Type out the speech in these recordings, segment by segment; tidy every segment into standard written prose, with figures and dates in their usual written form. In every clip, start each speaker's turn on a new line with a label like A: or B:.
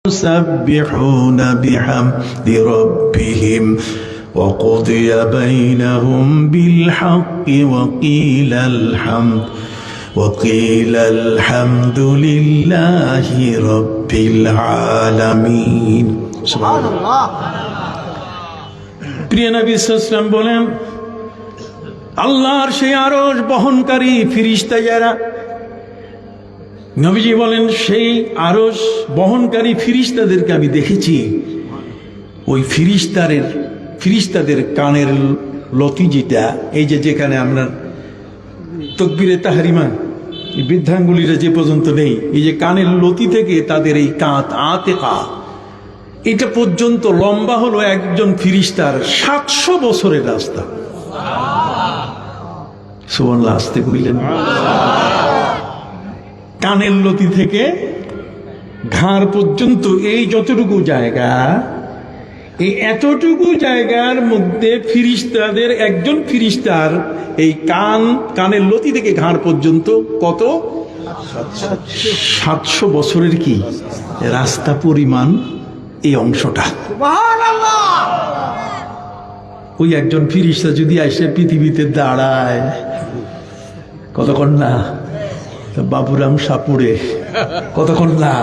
A: يسبحون بحمد ربهم وقضي بينهم بالحق وقيل الحمد لله رب العالمين سبحان الله প্রিয় নবী সাল্লাল্লাহু আলাইহি ওয়াসাল্লাম বলেন, আল্লাহর সেই আরশ বহনকারী ফেরেশতা যারা, নবীজি বলেন সেই আরশ বহনকারী ফেরেশতাদেরকে আমি দেখেছি। ওই ফেরেশতাদের কানের লতি যেটা, এই যেখানে আমরা তাকবীরে তাহরিমা বৃদ্ধাঙ্গুলিরা যে পর্যন্ত নেই, এই যে কানের লতি থেকে তাদের এই কাঁত আতেকা এটা পর্যন্ত লম্বা হলো একজন ফেরেশতার 700 বছরের রাস্তা। সুবহানাল্লাহ, আস্তে কইলেন। কানের লতি থেকে ঘাড় পর্যন্ত এই যতটুকু জায়গা, এই এতটুকু জায়গার মধ্যে ফেরেশতাদের একজন ফেরেশতার এই কানের লতি থেকে ঘাড় পর্যন্ত কত 700 বছরের কি রাস্তা পরিমাণ এই অংশটা। ওই একজন ফেরেশতা যদি এসে পৃথিবীতে দাঁড়ায়, কতক্ষণ না বাবুরাম সাপুড়ে, কতক্ষণ না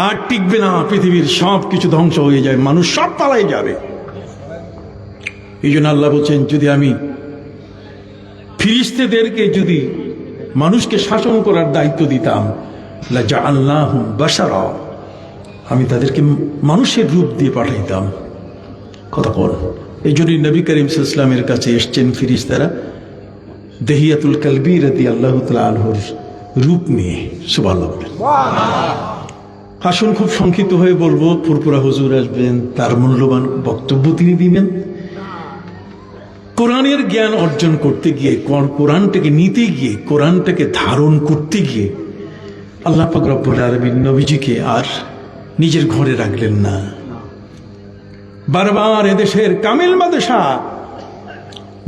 A: আর টিকবে না, পৃথিবীর সব কিছু ধ্বংস হয়ে যাবে, মানুষ সব পালাই যাবে। এই জন্য আল্লাহ বলছেন, যদি আমি ফেরেশতাদেরকে যদি মানুষকে শাসন করার দায়িত্ব দিতাম, লাজাআলনাহুম বাশারা, আমি তাদেরকে মানুষের রূপ দিয়ে পাঠাইতাম। কতক্ষণ। এই জন্যই নবী করিম সাল্লাল্লাহু আলাইহি ওয়াসাল্লামের কাছে এসছেন ফেরেশতারা দেহিয়াতুল কালবি রাদিয়াল্লাহু তাআলা আনহুর রূপ নিয়ে। সুবহানাল্লাহ। আসুন, খুব সংক্ষিপ্ত হয়ে বলবো, ফুরফুরা হুজুর আসবেন, তার মূল্যবান বক্তব্য তিনি দিবেন। কোরআনের জ্ঞান অর্জন করতে গিয়ে, কোরআনটাকে নিতে গিয়ে, কোরআনটাকে ধারণ করতে গিয়ে আল্লাহ পাক রব্বুল আলামিন নবীজিকে আর নিজের ঘরে রাখলেন না। বারবার এদেশের কামিল মাদ্রাসা,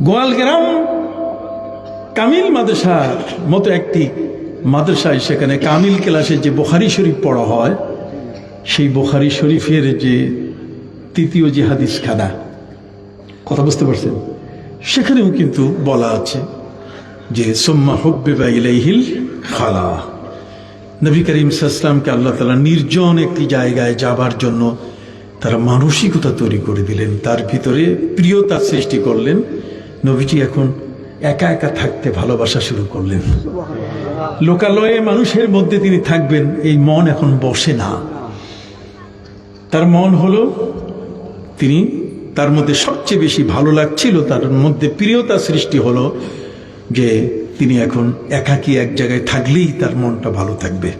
A: গোয়ালগ্রাম কামিল মাদ্রাসার মতো একটি মাদ্রাসায়, সেখানে কামিল ক্লাসে যে বুখারী শরীফ পড়া হয়, সেই বুখারী শরীফের যে তৃতীয় যে হাদিসখানা, কথা বুঝতে পারছেন, সেখানেও কিন্তু বলা আছে যে সুম্মা হুব্বিবা ইলাইহিল খালা। নবী করিম সাল্লাল্লাহু আলাইহি ওয়াসাল্লামকে আল্লাহ তাআলা নির্জন একটি জায়গায় যাবার জন্য তারা মানসিকতা তৈরি করে দিলেন, তার ভিতরে প্রিয়তা সৃষ্টি করলেন। নবীজি এখন একা একা থাকতে ভালোবাসা শুরু করলেন। লোকালয়ে মানুষের মধ্যে তিনি থাকবেন, এই মন এখন বসে না। তার মন হলো, তিনি তার মধ্যে সবচেয়ে বেশি ভালো লাগছিল, তার মধ্যে প্রিয়তা সৃষ্টি হলো যে তিনি এখন একাকী এক জায়গায় থাকলেই তার মনটা ভালো থাকবে।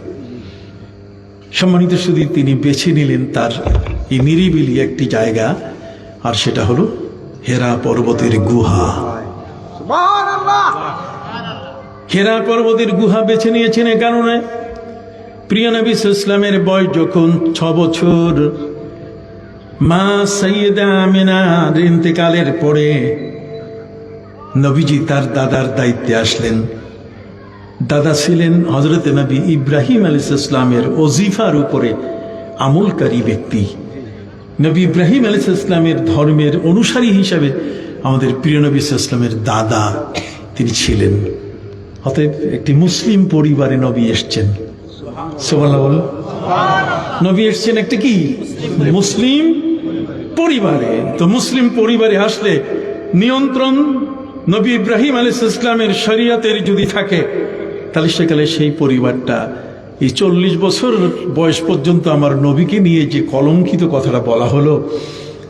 A: সম্মানিত শুধু তিনি বেছে নিলেন তার এই নিরিবিলি একটি জায়গা, আর সেটা হলো হেরা পর্বতের গুহা। হেরা পর্বতের গুহা বেছে নিয়েছেন এ কারণে, প্রিয় নবী সাল্লাল্লাহু আলাইহি ওয়াসাল্লামের বয়স যখন 6 বছর, মা সাইয়্যিদা আমিনার ইন্তেকালের পরে নবীজি তার দাদার দায়িত্বে আসলেন। দাদা ছিলেন হযরত নবী ইব্রাহিম আলাইহিস সালামের ওজিফার উপরে আমলকারী ব্যক্তি। নবী ইব্রাহিম আলাইহিস সালামের ধর্মের অনুসারী হিসাবে আমাদের প্রিয় নবী সাল্লাল্লাহু আলাইহি ওয়াসাল্লামের দাদা তিনি ছিলেন। অতএব একটি মুসলিম পরিবারে নবী এসছেন। সুবহানাল্লাহ। নবী এসছেন একটা কি মুসলিম পরিবারে। তো মুসলিম পরিবারে আসলে নিয়ন্ত্রণ নবী ইব্রাহিম আলাইহিস সালামের শরীয়তের যদি থাকে, তাহলে সেকালে সেই পরিবারটা এই 40 বছর বয়স পর্যন্ত আমার নবীকে নিয়ে যে কলঙ্কিত কথাটা বলা হলো,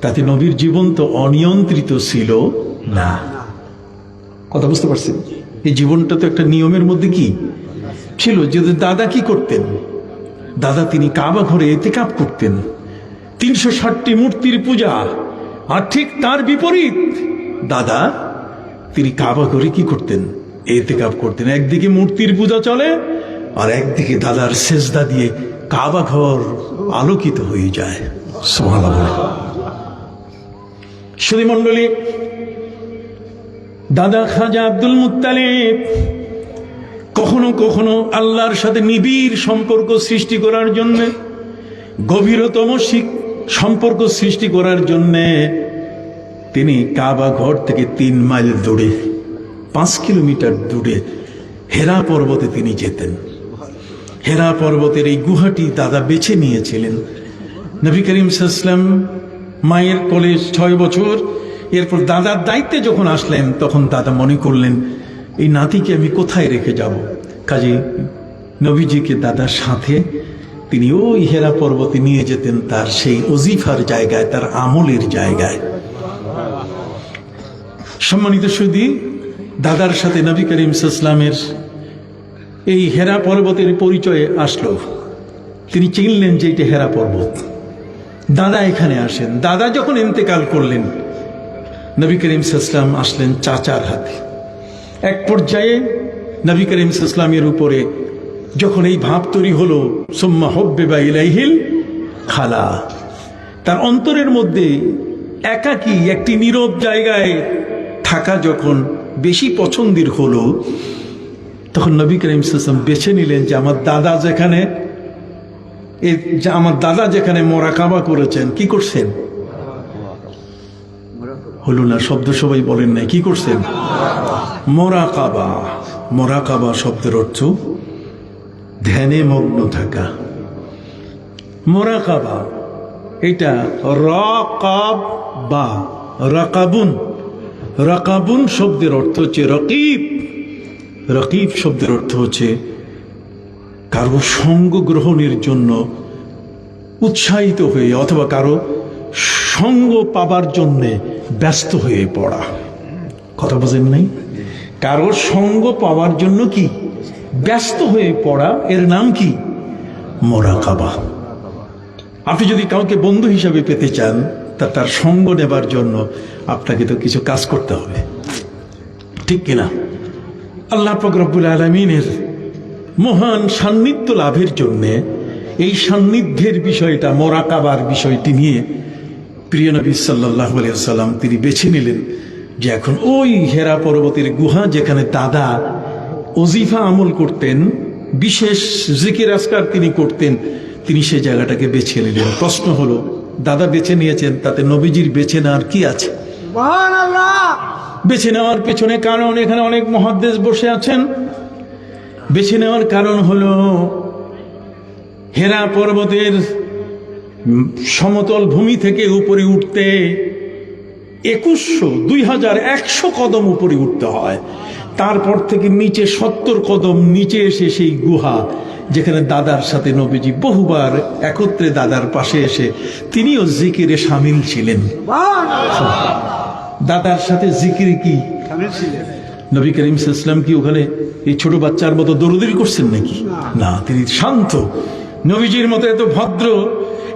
A: তাতে নবীর জীবন তো অনিয়ন্ত্রিত ছিল না। কথা বুঝতে পারছেন? এই জীবনটা তো একটা নিয়মের মধ্যে কি ছিল। যদি দাদা কি করতেন, দাদা তিনি কাবা ঘরে ইতিকাফ করতেন, 360টি মূর্তির পূজা। আর ঠিক তার বিপরীত দাদা তিনি কাবা ঘরে কি করতেন, ইতিকাফ করতেন। একদিকে মূর্তির পূজা চলে, আর একদিকে দাদার সেজদা দিয়ে কাবা ঘর আলোকিত হয়ে যায়। সুবহানাল্লাহ। সুধী মণ্ডলী, দাদা খাজা আব্দুল মুত্তালিব কখনো কখনো আল্লাহর সাথে নিবিড় সম্পর্ক সৃষ্টি করার জন্য গভীরতম সম্পর্ক সৃষ্টি করার জন্যে তিনি কাবা ঘর থেকে 3 মাইল দূরে, 5 কিলোমিটার দূরে হেরা পর্বতে তিনি যেতেন। হেরা পর্বতের এই গুহাটি দাদা বেছে নিয়েছিলেন। নবী করিম সাল্লাল্লাহু আলাইহি ওয়াসাল্লাম মায়ের কোলে 6 বছর, এরপর দাদার দায়িত্বে যখন আসলেন তখন দাদা মনে করলেন এই নাতিকে আমি কোথায় রেখে যাব। কাজে নবীজিকে দাদার সাথে তিনি ওই হেরা পর্বতে নিয়ে যেতেন, তার সেই ওজিফার জায়গায়, তার আমলের জায়গায়। সম্মানিত সুধী, দাদার সাথে নবী করিম সাল্লাল্লাহু আলাইহি ওয়াসাল্লামের এই হেরা পর্বতের পরিচয়ে আসলো। তিনি চিনলেন যে এটা হেরা পর্বত। দাদা এখানে আসেন। দাদা যখন ইন্তেকাল করলেন, নবী করিম সাল্লাল্লাহু আলাইহি ওয়াসাল্লাম আসলেন চাচার হাতে। এক পর্যায়ে নবী করিম সাল্লাল্লাহু আলাইহি ওয়াসাল্লামের উপরে যখন এই ভাব তৈরি হলো, সুম্মা হুব্বিবা ইলাইহিল খালা, তার অন্তরের মধ্যে একাকী একটি নীরব জায়গায় থাকা যখন বেশি পছন্দের হলো, তখন নবী করিম সাল্লাল্লাহু আলাইহি ওয়াসাল্লাম বেছে নিলেন যে আমার দাদা যেখানে মোরাকাবা করেছেন, কি করছেন? হলো না শব্দ, সবাই বলেন নাই, কি করছেন? মোরাকাবা। মোরাকাবা শব্দের অর্থ ধ্যানে মগ্ন থাকা। মোরাকাবা এটা রাকাবা, রাকাবুন। রাকাবুন শব্দের অর্থ হচ্ছে রকিব। রকিব শব্দের অর্থ হচ্ছে কারো সঙ্গ গ্রহণের জন্য উৎসাহিত হয়ে, অথবা কারো সঙ্গ পাবার জন্যে ব্যস্ত হয়ে পড়া। কথা বোঝেন নাই? কারো সঙ্গ পাওয়ার জন্য কি ব্যস্ত হয়ে পড়া, এর নাম কি? মোরাকাবা। আপনি যদি কাউকে বন্ধু হিসাবে পেতে চান, তার সঙ্গ নেবার জন্য আপনাকে তো কিছু কাজ করতে হবে, ঠিক কিনা? আল্লাহ পাক রব্বুল আলামিনের মহান সান্নিধ্য লাভের জন্যে এই সান্নিধ্যের বিষয়টা, মোরাকাবার বিষয়টি নিয়ে প্রিয় নবী সাল্লাল্লাহু আলাইহি ওয়াসাল্লাম তিনি বেছে নিলেন যে এখন ওই হেরা পর্বতের গুহা যেখানে দাদা ওজিফা আমল করতেন, বিশেষ জিকির আজকার তিনি করতেন, তিনি সেই জায়গাটাকে বেছে নিলেন। প্রশ্ন হলো, দাদা বেছে নিয়েছেন, তাতে নবীজির বেছে নেওয়ার কি আছে? বেছে নেওয়ার পেছনে কারণ, এখানে অনেক মুহাদ্দিস বসে আছেন। বেছে নেওয়ার কারণ হলো হেরা পর্বতের সমতল ভূমি থেকে উপরে উঠতে 2100 কদম উপরে উঠতে হয়। তারপর থেকে নিচে 70 কদম নিচে এসে সেই গুহা যেখানে দাদার সাথে নবীজি বহুবার একত্রে দাদার পাশে এসে তিনিও জিকিরে শামিল ছিলেন। দাদার সাথে জিকিরে কি নবী করিম সাল্লাল্লাহু আলাইহি ওয়াসাল্লাম কি ওখানে এই ছোট বাচ্চার মতো দৌড়দৌড়ি করছেন নাকি? না, তিনি শান্ত। নবীজির মতো এত ভদ্র,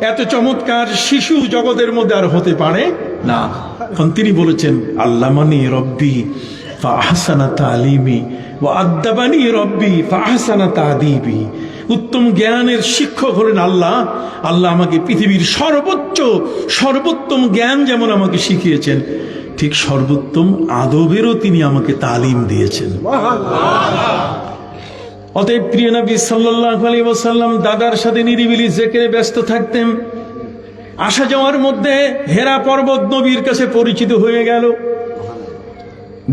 A: এত চমৎকার শিশু জগতের মধ্যে আর হতে পারে না। কারণ তিনি বলেছেন, আল্লামানি রব্বি ফাআহসানা তালিমি ওয়া আদ্দাবানি রব্বি ফাআহসানা তাদিবি। উত্তম জ্ঞানের শিক্ষক হলেন আল্লাহ। আল্লাহ আমাকে পৃথিবীর সর্বোত্তম জ্ঞান যেমন আমাকে শিখিয়েছেন, ঠিক সর্বোত্তম আদবেরও তিনি আমাকে তালিম দিয়েছেন। অতএব প্রিয় নবী সাল্লাল্লাহু আলাইহি ওয়াসাল্লাম দাদার সাথে নিরিবিলি জিকিরে ব্যস্ত থাকতেন। আসা যাওয়ার মধ্যে হেরা পর্বত নবীর কাছে পরিচিত হয়ে গেল।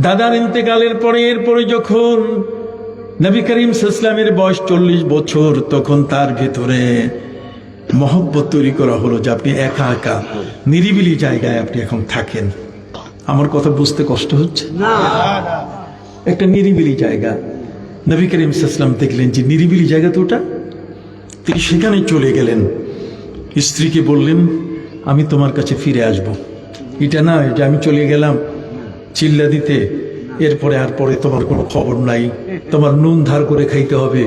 A: দাদার ইন্তেকালের পরে এরপরে যখন নবী করিম সাল্লাল্লাহু আলাইহি ওয়াসাল্লামের বয়স 40 বছর, তখন তার ভেতরে মহব্বত তৈরি করা হলো যে আপনি একা একা নিরিবিলি জায়গায় আপনি এখন থাকেন। আমার কথা বুঝতে কষ্ট হচ্ছে না? একটা নিরিবিলি জায়গা, নবী করিম সাল্লাল্লাহু আলাইহি ওয়াসাল্লাম দেখলেন যে নিরিবিলি জায়গা তো ওটা। তিনি সেখানে চলে গেলেন, স্ত্রীকে বললেন আমি তোমার কাছে ফিরে আসব। এটা না যে আমি চলে গেলাম চিল্লা দিতে, এরপরে আর পরে তোমার কোনো খবর নাই, তোমার নুন ধার করে খাইতে হবে,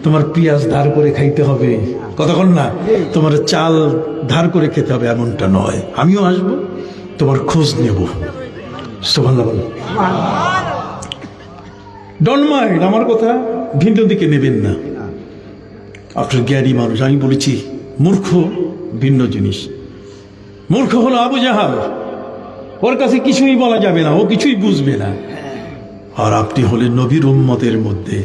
A: তোমার পেঁয়াজ ধার করে খাইতে হবে, কতক্ষণ না তোমার চাল ধার করে খেতে হবে, এমনটা নয়। আমিও আসবো, তোমার খোঁজ নেব। সুবহানাল্লাহ। ডোন্ট মাইন্ড, আমার কথা ভিন্ন দিকে নেবেন না। আপনার জ্ঞানী মানুষ, আমি বলেছি মূর্খ ভিন্ন জিনিস। মূর্খ হলো আবু জাহাল, ওর কাছে কিছুই বলা যাবে না, ও কিছুই বুঝবে না। আর আপনি হলেন নবীর উম্মতের মধ্যে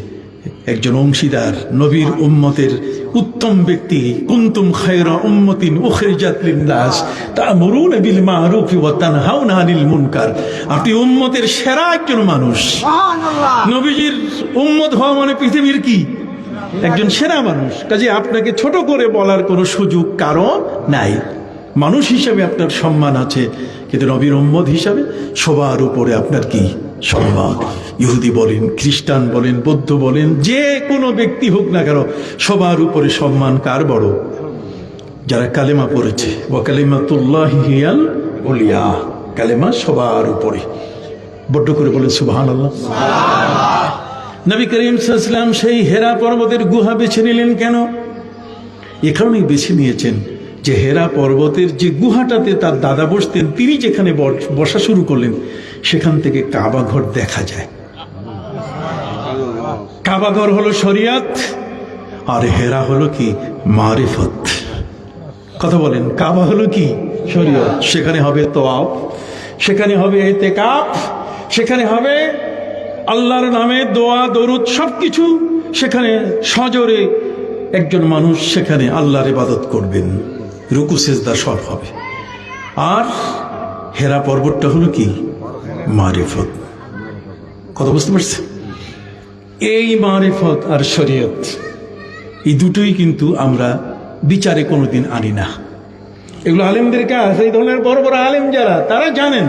A: একজন অংশীদার, নবীর উম্মতের উত্তম ব্যক্তি, কুনতুম খায়রা উম্মাতিন উখরিজাত লিন-নাস তা'মুরুনা বিল মা'রুফি ওয়া তানহাউনা আনিল মুনকার। আপনি উম্মতের সেরা একজন মানুষ। সুবহানাল্লাহ। নবীজির উম্মত হওয়া মানে পৃথিবীর কি একজন সেরা মানুষ। কাজে আপনাকে ছোট করে বলার কোনো সুযোগ কারো নাই। মানুষ হিসাবে আপনার সম্মান আছে, কিন্তু নবীর উম্মত হিসাবে সবার উপরে আপনার কি সম্মান। ইহুদি বলেন, খ্রিস্টান বলেন, বৌদ্ধ বলেন, যে কোনো ব্যক্তি হোক না কেন, সবার উপরে সম্মান কার বড়? যারা কালেমা পড়েছে। ওয়া কালিমাতুল্লাহি হিয়াল উলিয়া। কালেমা সবার উপরে। বড্ড করে বলেন সুবহানাল্লাহ। নবী করিম সাল্লাল্লাহু আলাইহি ওয়াসাল্লাম সেই হেরা পর্বতের গুহা বেছে নিলেন কেন? এ কারণেই বেছে নিয়েছেন যে হেরা পর্বতের যে গুহাটাতে তার দাদা বসতেন, তিনি যেখানে বসা শুরু করলেন, সেখান থেকে কাবা ঘর দেখা যায়। কাবা ঘর হলো শরিয়ত, আর হেরা হলো কি মারিফত। কথা বলেন, কাবা হলো কি শরিয়ত, সেখানে হবে তোয়াফ, সেখানে হবে ইতিকাফ, সেখানে হবে আল্লাহর নামে দোয়া দরুদ, সবকিছু সেখানে সজোরে একজন মানুষ সেখানে আল্লাহর ইবাদত করবেন, রুকু সিজদা সব হবে। আর হেরা পর্বতটা হলো কি মারিফত। কথা বুঝতে পারছেন? এই মারিফত আর শরীয়ত, এই দুটোই কিন্তু আমরা বিচারে কোনোদিন আনি না। এগুলো আলেমদের কাজ। এই ধরনের বড় বড় আলেম যারা, তারা জানেন,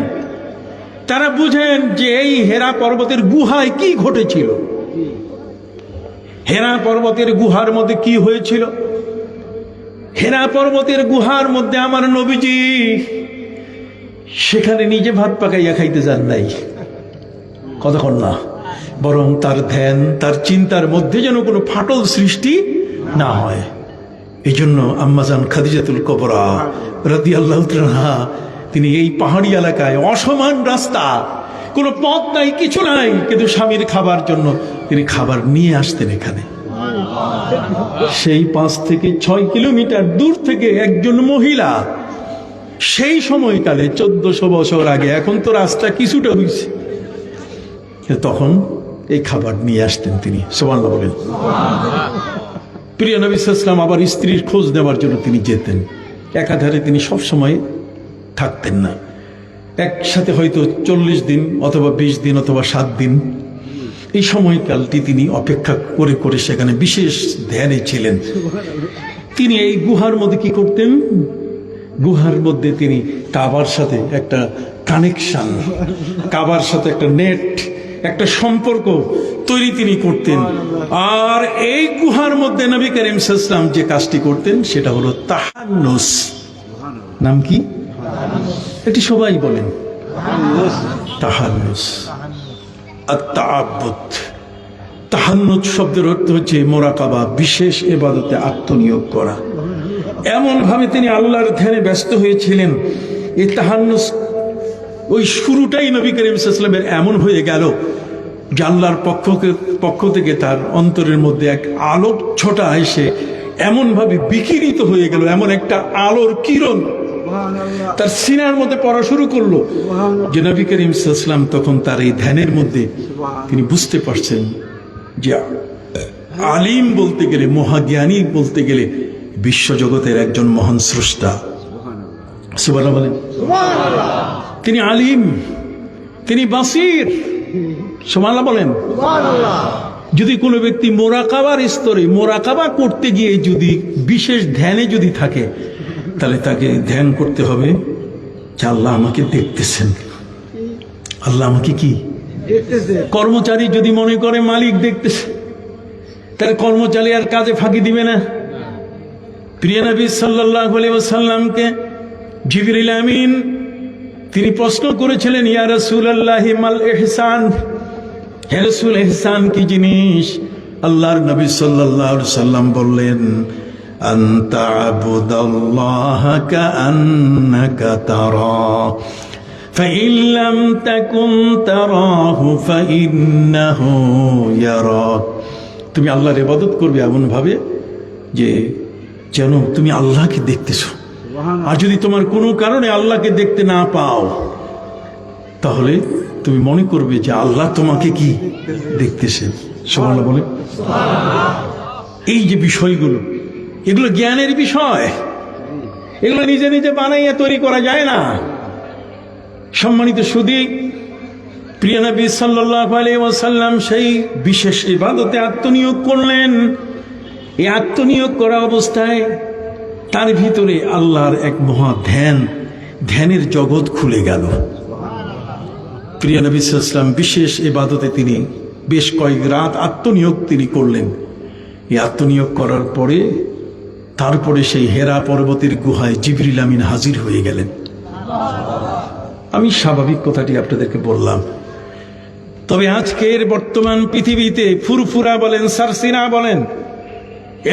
A: তারা বুঝেন যে এই হেরা পর্বতের গুহায় কি ঘটেছিল। হেরা পর্বতের গুহার মধ্যে কি হয়েছিল? হেরা পর্বতের গুহার মধ্যে আমার নবীজি সেখানে নিজে ভাত পাকাইয়া খাইতে যান নাই, কতক্ষণ না, বরং তার ধ্যান, তার চিন্তার মধ্যে যেন কোনো ফাটল সৃষ্টি না হয়। এই জন্য আম্মাজান খাদিজাতুল কুবরা রাদিয়াল্লাহু তাআলা, তিনি এই পাহাড়ি এলাকায়, অসমান রাস্তা, কোনো পথ নাই, কিছু নাই, কিন্তু স্বামীর খাবার জন্য তিনি খাবার নিয়ে আসতেন এখানে। সেই 5 থেকে 6 কিলোমিটার দূর থেকে একজন মহিলা, সেই সময়কালে 1400 বছর আগে, এখন তো রাস্তা কিছুটা হয়েছে, তখন এই খাবার নিয়ে আসতেন তিনি। সুবহানাল্লাহ বলেন। প্রিয় নবী সাল্লাল্লাহু আলাইহি ওয়াসাল্লাম আবার স্ত্রীর খোঁজ নেওয়ার জন্য তিনি যেতেন। একাধারে তিনি সব সময় থাকতেন না, একসাথে হয়তো 40 দিন অথবা 20 দিন অথবা 7 দিন, এই সময়কালটি তিনি অপেক্ষা করে করে সেখানে বিশেষ ধ্যানে ছিলেন। তিনি এই গুহার মধ্যে কি করতেন? গুহার মধ্যে তিনি কাবার সাথে একটা কানেকশন, কাবার সাথে একটা নেট, একটা সম্পর্ক তৈরি তিনি করতেন। আর এই গুহার মধ্যে নবী করিম সাল্লাল্লাহু আলাইহি ওয়াসাল্লাম যে কাজটি করতেন সেটা হলো তাহান্নুস। নাম কি? এটি সবাই বলেন, তাহান্নুস। আত-তাআব্বুদ। তাহান্নুস শব্দের অর্থ হচ্ছে মোরাকাবা, বিশেষ ইবাদতে আত্মনিয়োগ করা। এমন ভাবে তিনি আল্লাহর ধ্যানে ব্যস্ত হয়েছিলেন। এই তাহান্নুস, ওই শুরুটাই নবী করিম সাল্লাল্লাহু আলাইহি ওয়াসাল্লামের এমন হয়ে গেল যে আল্লাহর পক্ষ থেকে তার অন্তরের মধ্যে এক আলোক ছোটা এসে এমন ভাবে বিকিরিত হয়ে গেল, এমন একটা আলোর কিরণ তার সিনার মধ্যে পড়া শুরু করলো যে নবী করিম সাল্লাল্লাহু আলাইহি ওয়াসাল্লাম তখন তার এই ধ্যানের মধ্যে তিনি বুঝতে পারছেন যে আলিম বলতে গেলে, মহাজ্ঞানী বলতে গেলে বিশ্বজগতের একজন মহান স্রষ্টা। সুবহানাল্লাহ বলেন। তিনি আলিম, তিনি বাসির। সুবহানাল্লাহ বলেন। যদি কোনো ব্যক্তি মোরাকাবার স্তরে মোরাকাবা করতে গিয়ে যদি বিশেষ ধ্যানে যদি থাকে, তাহলে তাকে ধ্যান করতে হবে যে আল্লাহ আমাকে দেখতেছেন। আল্লাহ আমাকে কি কর্মচারী যদি মনে করে মালিক দেখতেছে, তাহলে কর্মচারী আর কাজে ফাঁকি দিবে না। প্রিয় নবী সাল্লাল্লাহু আলাইহি ওয়াসাল্লামকে জিবরিল আমিন তিনি প্রশ্ন করেছিলেন, ইয়া রাসূলুল্লাহ মাল ইহসান, হে রাসূল ইহসান কি জিনিস? আল্লাহর নবী সাল্লাল্লাহু আলাইহি ওয়াসাল্লাম বললেন, আনতা আবুদাল্লাহ কাআন্নাকা তারা ফাইন লাম তাকুন তারাহু ফাইন্নাহু ইয়ারাক। তুমি আল্লাহর ইবাদত করবে এমন ভাবে যে যেন তুমি আল্লাহকে দেখতেছো। আর যদি তোমার কোনো কারণে আল্লাহকে দেখতে না পাও, তাহলে তুমি মনে করবে যে আল্লাহ তোমাকে কি দেখতেছেন। সুবহানাল্লাহ বলে। এই যে বিষয়গুলো, এগুলো জ্ঞানের বিষয়, এগুলো নিজে নিজে বানাইয়া তৈরি করা যায় না। সম্মানিত সুধী, প্রিয় নবী সাল্লাল্লাহু আলাইহি ওয়াসাল্লাম সেই বিশেষ ইবাদতে আত্মনিয়োগ করলেন। এই আত্মনিয়োগ করা অবস্থায় তার ভিতরে আল্লাহর এক মহা ধ্যানের জগৎ খুলে গেল। প্রিয় নবী সাল্লাল্লাহু আলাইহি ওয়াসাল্লাম বিশেষ ইবাদতে তিনি বেশ কয়েক রাত আত্মনিয়োগ তিনি করলেন। এই আত্মনিয়োগ করার পরে তারপরে সেই হেরা পর্বতের গুহায় জিবরিল আমিন হাজির হয়ে গেলেন। আমি স্বাভাবিক কথাটি আপনাদেরকে বললাম, তবে আজকের বর্তমান পৃথিবীতে ফুরফুরা বলেন, সারসিনা বলেন,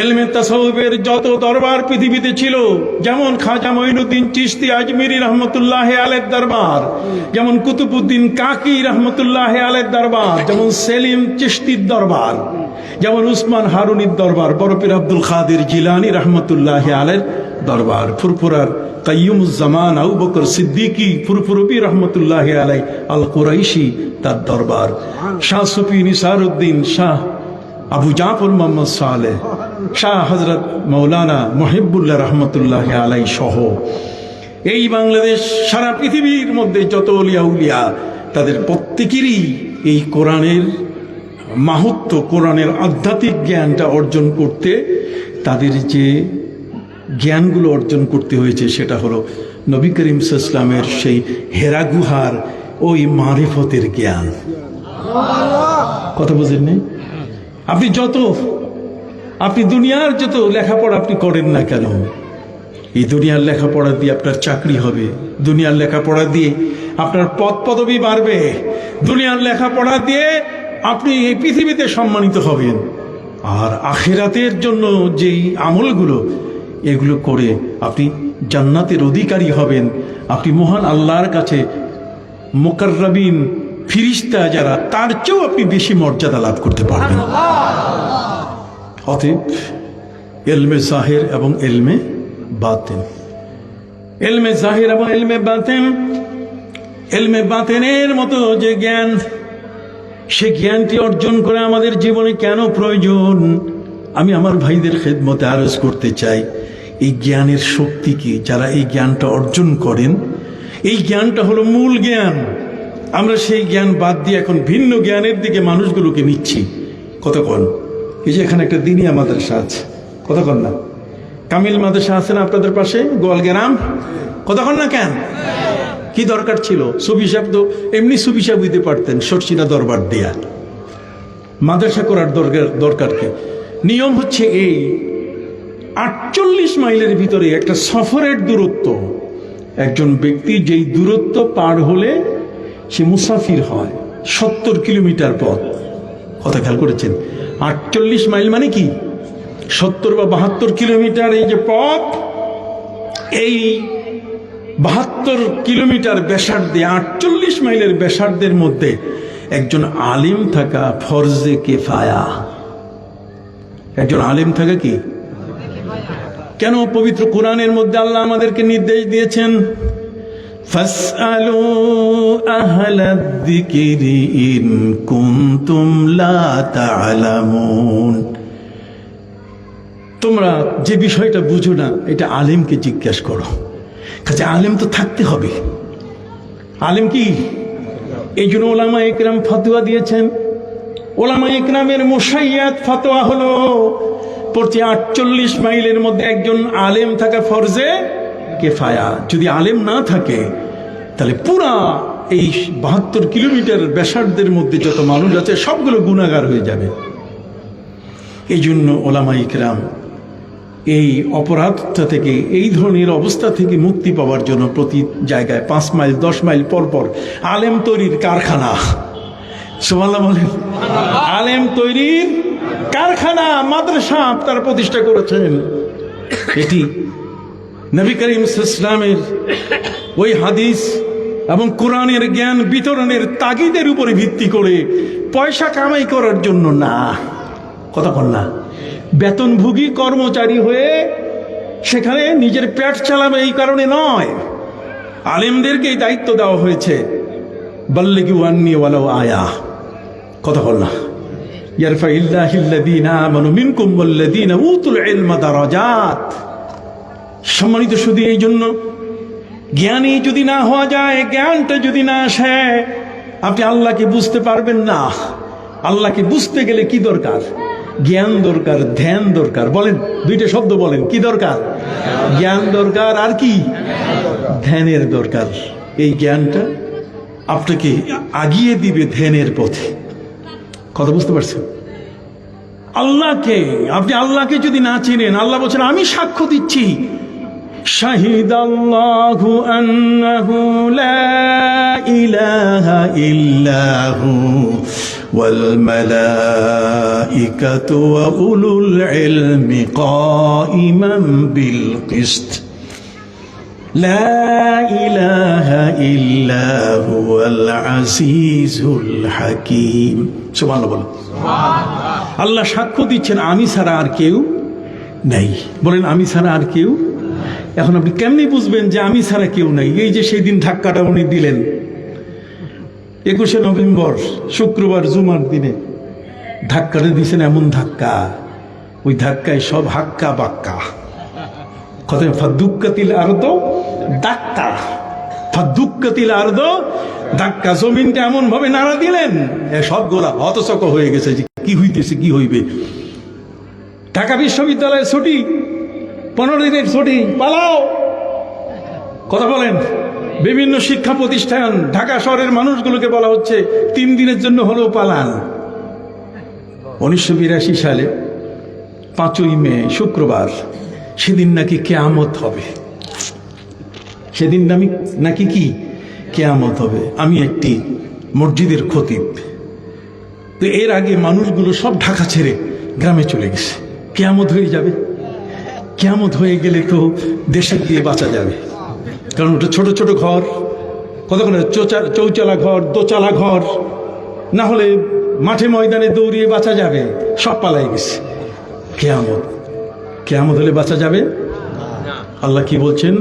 A: ইলমে তাসাউফের যত দরবার পৃথিবীতে ছিল, যেমন খাজা মঈনুদ্দিন চিশতি আজমিরি রহমতুল্লাহ আলাইহির দরবার, যেমন কুতুবউদ্দিন কাকি রহমতুল্লাহ আলাইহির দরবার, যেমন সেলিম চিশতির দরবার, যেমন উসমান হারুনির দরবার, বরপীর আব্দুল কাদের জিলানী রহমতুল্লাহ আলাইহির দরবার, ফুরফুরার কাইয়ুমুজ্জামান আবু বকর সিদ্দিকী ফুরফুরবি রহমতুল্লাহ আলাইহি আল কুরাইশি তার দরবার, শাহ সুফি নিসারউদ্দিন, শাহ আবু জাফর মোহাম্মদ সালেহ, শাহ হযরত মাওলানা মুহিবুল্লাহ রহমতুল্লাহ আলাইহি সহ এই বাংলাদেশ সারা পৃথিবীর মধ্যে যত আউলিয়া উলিয়া, তাদের প্রত্যেকেরই এই কোরআনের মাহাত্ম্য, কোরআনের আধ্যাত্মিক জ্ঞানটা অর্জন করতে তাদের যে জ্ঞানগুলো অর্জন করতে হয়েছে সেটা হলো নবী করিম সাল্লাল্লাহু আলাইহি ওয়াসাল্লামের সেই হেরা গুহার ওই মারিফতের জ্ঞান। কথা বুঝেন নি? আপনি দুনিয়ার যত লেখাপড়া আপনি করেন না কেন, এই দুনিয়ার লেখাপড়া দিয়ে আপনার চাকরি হবে, দুনিয়ার লেখাপড়া দিয়ে আপনার পদ পদবি বাড়বে, দুনিয়ার লেখাপড়া দিয়ে আপনি এই পৃথিবীতে সম্মানিত হবেন। আর আখিরাতের জন্য যেই আমলগুলো, এগুলো করে আপনি জান্নাতের অধিকারী হবেন। আপনি মহান আল্লাহর কাছে মুকাররাবিন ফিরিস্তা যারা, তার চেয়েও আপনি বেশি মর্যাদা লাভ করতে পারবেন। অতএব ইলমে জাহির এবং ইলমে বাতিন, ইলমে জাহির এবং ইলমে বাতিন, ইলমে বাতিনের মতো যে জ্ঞান, সে জ্ঞানটি অর্জন করে আমাদের জীবনে কেন প্রয়োজন, আমি আমার ভাইদের খেদমতে আরজ করতে চাই। এই জ্ঞানের শক্তি কি, যারা এই জ্ঞানটা অর্জন করেন, এই জ্ঞানটা হলো মূল জ্ঞান। আমরা সেই জ্ঞান বাদ দিয়ে এখন ভিন্ন জ্ঞানের দিকে মানুষগুলোকে নিচ্ছি। কতক্ষণ এই যে এখানে একটা দিনই মাদ্রাসা আছে, কতক্ষণ না কামিল মাদ্রাসা আছে না আপনাদের পাশে গোয়ালগ্রাম, কতক্ষণ না কেন, কি দরকার ছিল? সুফি সাহেব তো এমনি সুফি সাহেব হইতে পারতেন, সরসিনা দরবার দেয়া, মাদ্রাসা করার দরকার কি? নিয়ম হচ্ছে এই, 48 মাইলের ভিতরে একটা সফরের দূরত্ব, একজন ব্যক্তি যেই দূরত্ব পার হলে সে মুসাফির হয়, 70 কিলোমিটার পথ। কথা খেয়াল করেছেন? 48 মাইল মানে কি 70 বা 72 কিলোমিটার এই যে পথ, এই 72 কিলোমিটার ব্যাসার্ধে 48 মাইলের ব্যাসার্ধের মধ্যে একজন আলিম থাকা ফরজে কিফায়া। একজন আলিম থাকা কি কেন? পবিত্র কোরআনের মধ্যে আল্লাহ আমাদেরকে নির্দেশ দিয়েছেন, ফাসআলু আহলাদ যিকরি ইন কুনতুম লা তা'লামুন। তোমরা যে বিষয়টা বুঝো না, এটা আলেমকে জিজ্ঞাসা করো। কাজে আলেম তো থাকতে হবে। আলেম কি? এই জন্য ওলামা ইকরাম ফতোয়া দিয়েছেন। ওলামা ইকরামের মুশাইয়াত ফতোয়া হলো প্রতি 48 মাইলের মধ্যে একজন আলেম থাকা ফরজে কিফায়া। যদি আলেম না থাকে তাহলে পুরা এই 72 কিলোমিটার ব্যাসার্ধের মধ্যে যত মানুষ আছে সবগুলো গুনাহগার হয়ে যাবে। এই জন্য ওলামা ইকরাম এই অপরাধটা থেকে, এই ধরনের অবস্থা থেকে মুক্তি পাওয়ার জন্য প্রতি জায়গায় 5 মাইল 10 মাইল পর পর আলেম তৈরির কারখানা, সুবহানাল্লাহ বলেন, আলেম তৈরির কারখানা, মাদ্রাসা তারা প্রতিষ্ঠা করেছেন। এটি নবী করিম সাল্লাল্লাহু আলাইহি ওয়াসাল্লামের ওই হাদিস এবং কোরআনের জ্ঞান বিতরণের তাগিদের উপরে ভিত্তি করে পয়সা কামাই করার জন্য না। কতক্ষণ না বেতনভোগী কর্মচারী হয়ে সেখানে নিজের পেট চালাবে এই কারণে নয়। আলেমদেরকে এই দায়িত্ব দেওয়া হয়েছে, বাল্লিগু আন্নী ওয়ালাউ আয়া। কতক্ষণ না ইয়ারফাইল্লাহিল্লাযীনা আমানু মিনকুম ওয়াল্লাযীনা উতুল ইলমা দারাজাত। সম্মানিত শুধু এই জন্য, জ্ঞানী যদি না হওয়া যায়, জ্ঞানটা যদি না আসে, আপনি আল্লাহকে বুঝতে পারবেন না। আল্লাহকে বুঝতে গেলে কি দরকার? জ্ঞান দরকার, ধ্যান দরকার। বলেন, দুইটা শব্দ বলেন, কি দরকার? জ্ঞান দরকার, আর কি? ধ্যানের দরকার। এই জ্ঞানটা আপনাকে আগিয়ে দিবে ধ্যানের পথে। কথা বুঝতে পারছেন? আল্লাহকে, আপনি আল্লাহকে যদি না চিনেন, আল্লাহ বলছেন আমি সাক্ষ্য দিচ্ছি, শাহিদাল্লাহু আন্নাহু লা ইলাহা ইল্লাহু ওয়াল মালাইকাতু ওয়া উলুল ইলমি কাইমান বিল কিসত লা ইলাহা ইল্লা হুয়াল আজিজুল হাকীম। সুবহানাল্লাহ বলেন। আল্লাহ সাক্ষ্য দিচ্ছেন আমি ছাড়া আর কেউ নাই। বলেন, আমি ছাড়া আর কেউ। এখন আপনি কেমনি বুঝবেন যে আমি ছাড়া কেউ নাই? এই যে সেই দিন ধাক্কাটা উনি দিলেন 21শে নভেম্বর শুক্রবার জুমার দিনে, ধাক্কাটা দিয়েছেন এমন ধাক্কা, ওই ধাক্কায় সব হাক্কা বাক্কা। কথা ফাদুক্কাতিল আরদ দাক্কা, ফাদুক্কাতিল আরদ দাক্কা। জমিনটা এমন ভাবে নাড়া দিলেন সবগুলা হতচক হয়ে গেছে যে কি হইতেছে, কি হইবে। ঢাকা বিশ্ববিদ্যালয়ের ছুটি, 15 দিনের ছুটি, পালাও। কথা বলেন, বিভিন্ন শিক্ষা প্রতিষ্ঠান, ঢাকা শহরের মানুষগুলোকে বলা হচ্ছে 3 দিনের জন্য হলেও পালান। 1982 সালে 5ই মে শুক্রবার, সেদিন নাকি কিয়ামত হবে। সেদিন নাকি কি কিয়ামত হবে। আমি একটি মসজিদের খতিব, তো এর আগে মানুষগুলো সব ঢাকা ছেড়ে গ্রামে চলে গেছে। কিয়ামত হয়ে যাবে। কিয়ামত হয়ে গেলে তো দেশের দিয়ে বাঁচা যাবে, কারণ ওটা ছোট ছোট ঘর, কতক্ষণ চৌচালা ঘর, দোচালা ঘর, না হলে মাঠে ময়দানে দৌড়িয়ে বাঁচা যাবে। সব পালাই গেছে। কিয়ামত, কিয়ামত হলে বাঁচা যাবে? আল্লাহ কি বলছেন?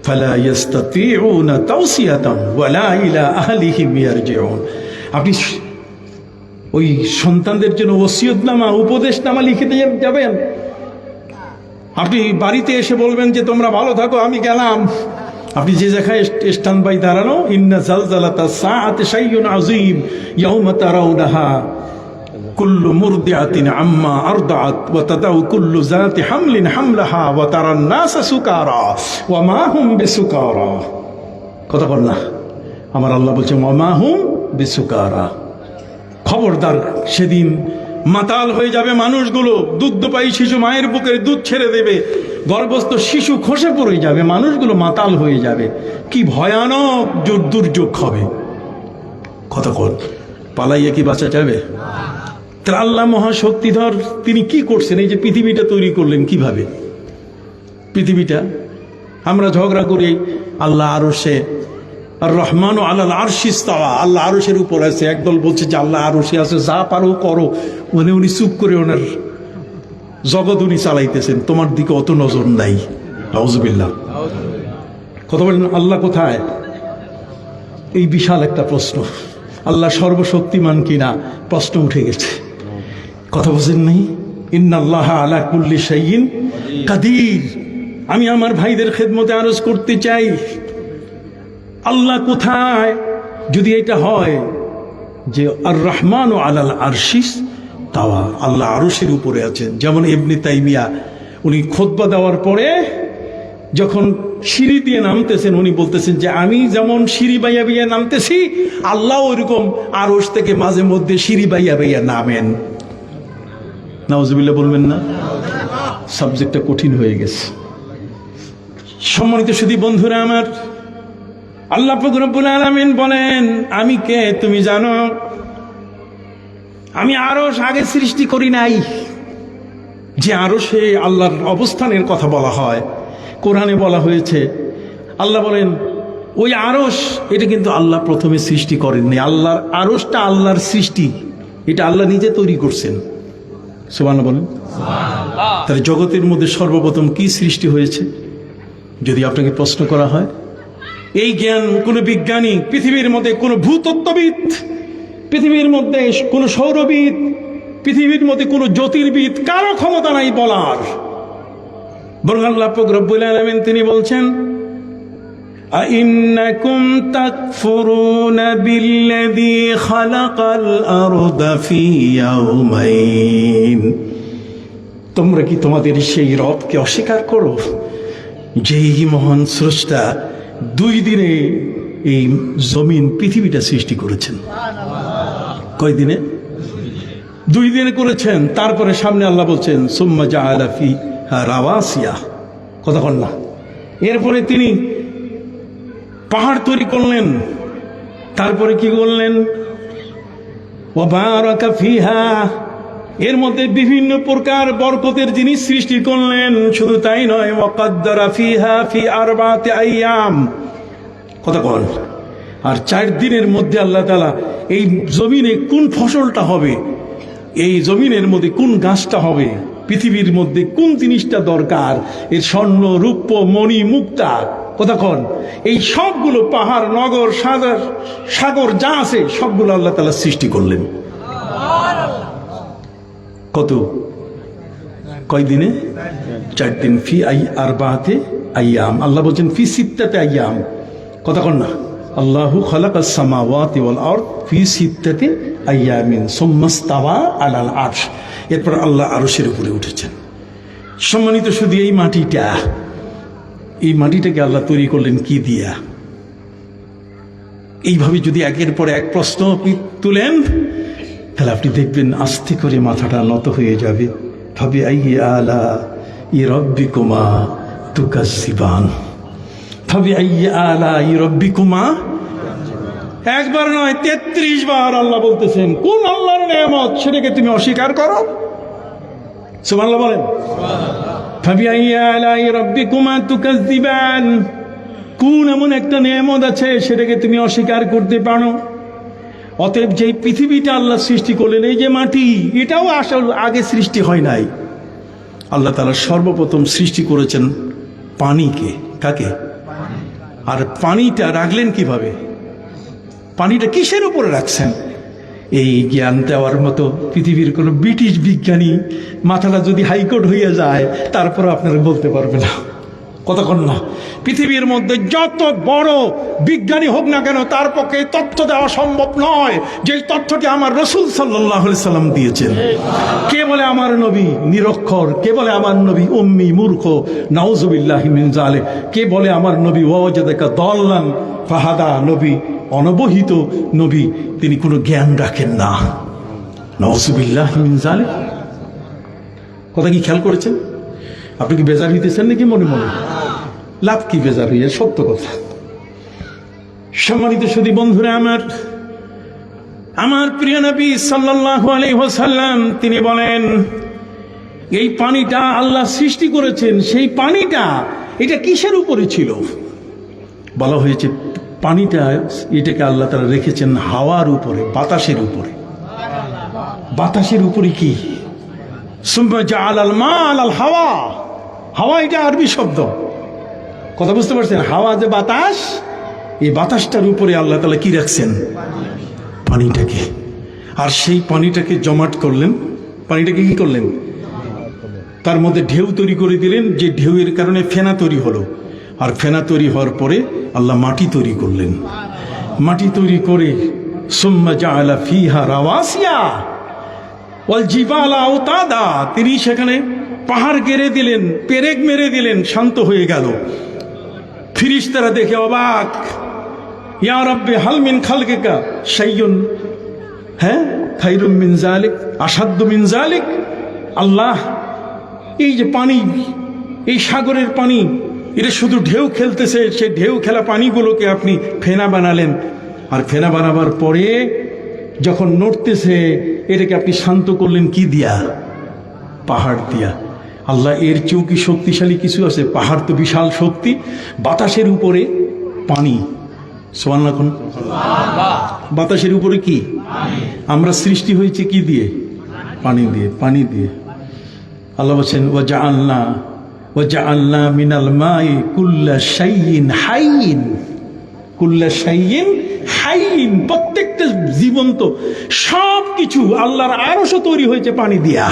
A: ফালা ইয়াস্তাতিউনা তাওসিয়াতান ওয়ালা ইলা আহলিহিম ইয়ারজিউন। আপনি ওই সন্তানদের জন্য ওসিয়তনামা, উপদেশনামা লিখে দিয়ে যাবেন? আপনি বাড়িতে এসে বলবেন যে তোমরা ভালো থাকো, আমি গেলাম। আপনি যে জায়গায় স্ট্যান্ড বাই দাঁড়ানো, ইন্না জালজালাতাস সাআতি শাইউন আযীম ইয়াওমা তারাউনাহা কুল্লু মুরদিআতিন আম্মা আরদাআত ওয়া তাদাউ কুল্লু যাতি হামলিন হামলাহা ওয়া তারান নাসা সুকারা ওয়া মা হুম বিসুকারা। কথা বল না, আমার আল্লাহ বলছেন ওয়া মা হুম বিসুকারা। খবরদার, সেদিন মাতাল হয়ে যাবে মানুষগুলো। দুগ্ধপায়ী শিশু মায়ের বুকের দুধ ছেড়ে দেবে, গর্ভস্থ শিশু খসে পড়ে যাবে, মানুষগুলো মাতাল হয়ে যাবে। কি ভয়ানক দুর্যোগ হবে। কতক্ষণ পালাইয়া কি বাঁচা যাবে? তার আল্লাহ মহাশক্তিধর, তিনি কি করছেন? এই যে পৃথিবীটা তৈরি করলেন কিভাবে? পৃথিবীটা আমরা ঝগড়া করি, আল্লাহ আরশে, আর রহমান ও আল্লাহ আরশি ইস্তাওয়া, আল্লাহ আরশের উপর আছে। একদল বলছে যে আল্লাহ আরশে আছে, যা পারো করো। উনি চুপ করে ওনার জগৎ উনি চালাইতেছেন, তোমার দিকে অত নজর নাই। আউযুবিল্লাহ। কথা বলেন, আল্লাহ কোথায়? এই বিশাল একটা প্রশ্ন। আল্লাহ সর্বশক্তিমান কিনা প্রশ্ন উঠে গেছে। কথা বলছেন নাই? ইন্নাল্লাহা আলা কুল্লি শাইইন কাদির। আমি আমার ভাইদের খেদমতে আরজ করতে চাই, আল্লাহ কোথায়? যদি এটা হয় যে আর রহমান ও আলাল আরশিস তাওয়া, আল্লাহ আরশের উপরে আছেন। যেমন ইবনে তাইমিয়া, উনি খুতবা দেওয়ার পরে যখন সিঁড়ি দিয়ে নামতেছেন, উনি বলতেছেন যে আমি যেমন সিঁড়ি বাইয়া বাইয়া নামতেছি, আল্লাহ ওইরকম আরশ থেকে মাঝে মধ্যে সিঁড়ি বাইয়া বাইয়া নামেন। নাউজুবিল্লাহ বলবেন না? সাবজেক্টটা কঠিন হয়ে গেছে। সম্মানিত সুধী বন্ধুরা আমার, আল্লাহ পাক রব্বুল আলামিন বলেন আমি কে তুমি জানো? আমি আরশ আগে সৃষ্টি করি নাই। যে আরশে আল্লাহর অবস্থানের কথা বলা হয়, কোরআনে বলা হয়েছে, আল্লাহ বলেন ওই আরশ, এটা কিন্তু আল্লাহ প্রথমে সৃষ্টি করেননি। আল্লাহর আরশটা আল্লাহর সৃষ্টি, এটা আল্লাহ নিজে তৈরি করছেন। সুবহানাল্লাহ বলেন। তাহলে জগতের মধ্যে সর্বপ্রথম কি সৃষ্টি হয়েছে যদি আপনাকে প্রশ্ন করা হয়? এই জ্ঞান কোনো বিজ্ঞানী, পৃথিবীর মধ্যে কোনো ভূতত্ত্ববিদ, পৃথিবীর মধ্যে কোনো সৌরবিদ, পৃথিবীর মধ্যে কোনো জ্যোতির্বিদ কারো ক্ষমতা নাই বলার। বরং আল্লাহ পাক রব্বুল আলামিন তিনি বলছেন, আইন্নাকুম তাকফুরুনা বিল্লাযী খালাকাল আরদা ফি ইয়াওমাইন, তোমরা কি তোমাদের সেই রবকে অস্বীকার করো যেই মহান স্রষ্টা 2 দিনে এই জমিন পৃথিবীটা সৃষ্টি করেছেন? কয় দিনে? 2 দিনে করেছেন। তারপরে সামনে আল্লাহ বলছেন সুম্মা জাআলা ফিহা রাওয়াসিয়া, কথা বল না। এরপরে তিনি পাহাড় তৈরি করলেন, তারপরে কি করলেন? ওয়া বারাকা ফিহা, এর মধ্যে বিভিন্ন প্রকার বরকতের জিনিস সৃষ্টি করলেন। শুধু তাই নয়, ওয়া কাদ্দারা ফিহা ফি আরবাতি আইয়াম, কথা বল। আর 4 দিনের মধ্যে আল্লাহ তাআলা এই জমিনে কোন ফসলটা হবে, এই জমিনের মধ্যে কোন গাছটা হবে, পৃথিবীর মধ্যে কোন জিনিসটা দরকার, এর স্বর্ণ রূপ্য মণি মুক্তা, কথা কন, এই সবগুলো পাহাড় নগর সাগর যা আছে সবগুলো আল্লাহ তাআলা সৃষ্টি করলেন। কত? কয় দিনে? 4 দিন। ফি আরবাতে আইয়াম, আল্লাহ বলছেন ফি সিত্তাতে আইয়াম, কথা কন না। আল্লাহু খালাকাস সামাওয়াতি ওয়াল আরদ ফি সিত্তাতি আইয়ামিন সুম্মা ইস্তাওয়া আলাল আরশ, এরপর আল্লাহ আরশের উপরে উঠেছেন। সম্মানিত, শুধু এই মাটিটাকে আল্লাহ তৈরি করলেন কি দিয়া? এইভাবে যদি একের পর এক প্রশ্ন আপনি তুলেন, তাহলে আপনি দেখবেন আস্তে করে মাথাটা নত হয়ে যাবে। ভাবে আইয়ি আলা ই রব্বিকুমা তুকাজ্জিবান, ভাবে আইয়ি আলা ই রব্বিকুমা, একবার নয় 33 বার আল্লাহ বলতেছেন কোন আল্লাহর নেয়ামত সেটাকে তুমি অস্বীকার করো। সুবহানাল্লাহ বলেন। ভাবে আইয়ি আলা ই রব্বিকুমা তুকাজ্জিবান, কোন এমন একটা নেয়ামত আছে সেটাকে তুমি অস্বীকার করতে পারো? অতএব যে পৃথিবীটা আল্লাহ সৃষ্টি করলেন, এই যে মাটি, এটাও আসলে আগে সৃষ্টি হয় নাই। আল্লাহ তাআলা সর্বপ্রথম সৃষ্টি করেছেন পানিকে। কাকে? আর পানিটা রাখলেন কিভাবে? পানিটা কিসের উপরে রাখছেন? এই জ্ঞান দেওয়ার মতো পৃথিবীর কোনো ব্রিটিশ বিজ্ঞানী মাথাটা যদি হাইকোর্ট হয়ে যায়, তারপর আপনারা বলতে পারবে না, কতক্ষণ না। পৃথিবীর মধ্যে যত বড় বিজ্ঞানী হোক না কেন, তার পক্ষে তথ্য দেওয়া সম্ভব নয় যে তথ্যটি আমার রাসূল সাল্লাল্লাহু আলাইহি সাল্লাম দিয়েছেন। কে বলে আমার নবী নিরক্ষর, কে বলে আমার নবী উম্মি মূর্খ, নাউযুবিল্লাহি মিন যালিক। কে বলে আমার নবী ওয়াজাদাকা দাল্লান ফাহাদা, নবী অনবহিত নবী, তিনি কোনো জ্ঞান রাখেন না, নাউযুবিল্লাহি মিন যালিক। কথা কি খেয়াল করেছেন? আপনি কি বেজার হইতেছেন নাকি মনে মনে? লাভ কি বেজার হইয়া? সত্য কথা। সম্মানিত সুধী বন্ধুরা, আমার প্রিয় নবী সাল্লাল্লাহু আলাইহি ওয়াসাল্লাম তিনি বলেন, এই পানিটা আল্লাহ সৃষ্টি করেছেন, সেই পানিটা এটা কিসের উপরে ছিল? বলা হয়েছে পানিটা এটাকে আল্লাহ তাআলা রেখেছেন হাওয়ার উপরে, বাতাসের উপরে। বাতাসের উপরে কি? সুম্মা জাআলাল মা আলাল হাওয়া, হাওয়া এটা আরবি শব্দ, কথা বুঝতে পারছেন? হাওয়া যে বাতাস, এই বাতাসটার উপরে আল্লাহ তাআলা কি রাখছেন? পানিটাকে। আর সেই পানিটাকে জমাট করলেন, পানিটাকে কি করলেন? তার মধ্যে ঢেউ তৈরি করে দিলেন, যে ঢেউয়ের কারণে ফেনা তৈরি হলো। আর ফেনা তৈরি হওয়ার পরে আল্লাহ মাটি তৈরি করলেন। মাটি তৈরি করে সুম্মা জাআলা ফিহা রাওয়াসিয়া ওয়াল জিবালা আওতাদা, তিনি সেখানে পাহাড় গেড়ে দিলেন, পেরেক মেরে দিলেন, শান্ত হয়ে গেল। ফিরিস্তারা দেখে অবাক, ইয়া রাব্বি হাল মিন খালকিকা শাইউন খায়রুম মিন যালিক আশাদ্দু মিন যালিক। আল্লাহ, এই যে পানি, এই সাগরের পানি, এটা শুধু ঢেউ খেলতেছে, সেই ঢেউ খেলা পানিগুলোকে আপনি ফেনা বানালেন। আর ফেনা বানাবার পরে যখন নড়তেছে, এটাকে আপনি শান্ত করলেন কি দিয়া? পাহাড় দিয়া। আল্লাহ, এর চেয়েও কি শক্তিশালী কিছু আছে? পাহাড় তো বিশাল শক্তি, বাতাসের উপরে পানি। সুবহানাল্লাহ। বাতাসের উপরে কি? আমরা সৃষ্টি হয়েছে কি দিয়ে? পানি দিয়ে। পানি দিয়ে। আল্লাহ বলছেন ওয়া জাআলনা মিনাল মাই কুল্লা শাইইন হাইয়িন, কুল্লা শাইইন হাইয়িন, প্রত্যেকটা জীবন্ত সব কিছু আল্লাহর আরশও তৈরি হয়েছে পানি দিয়া।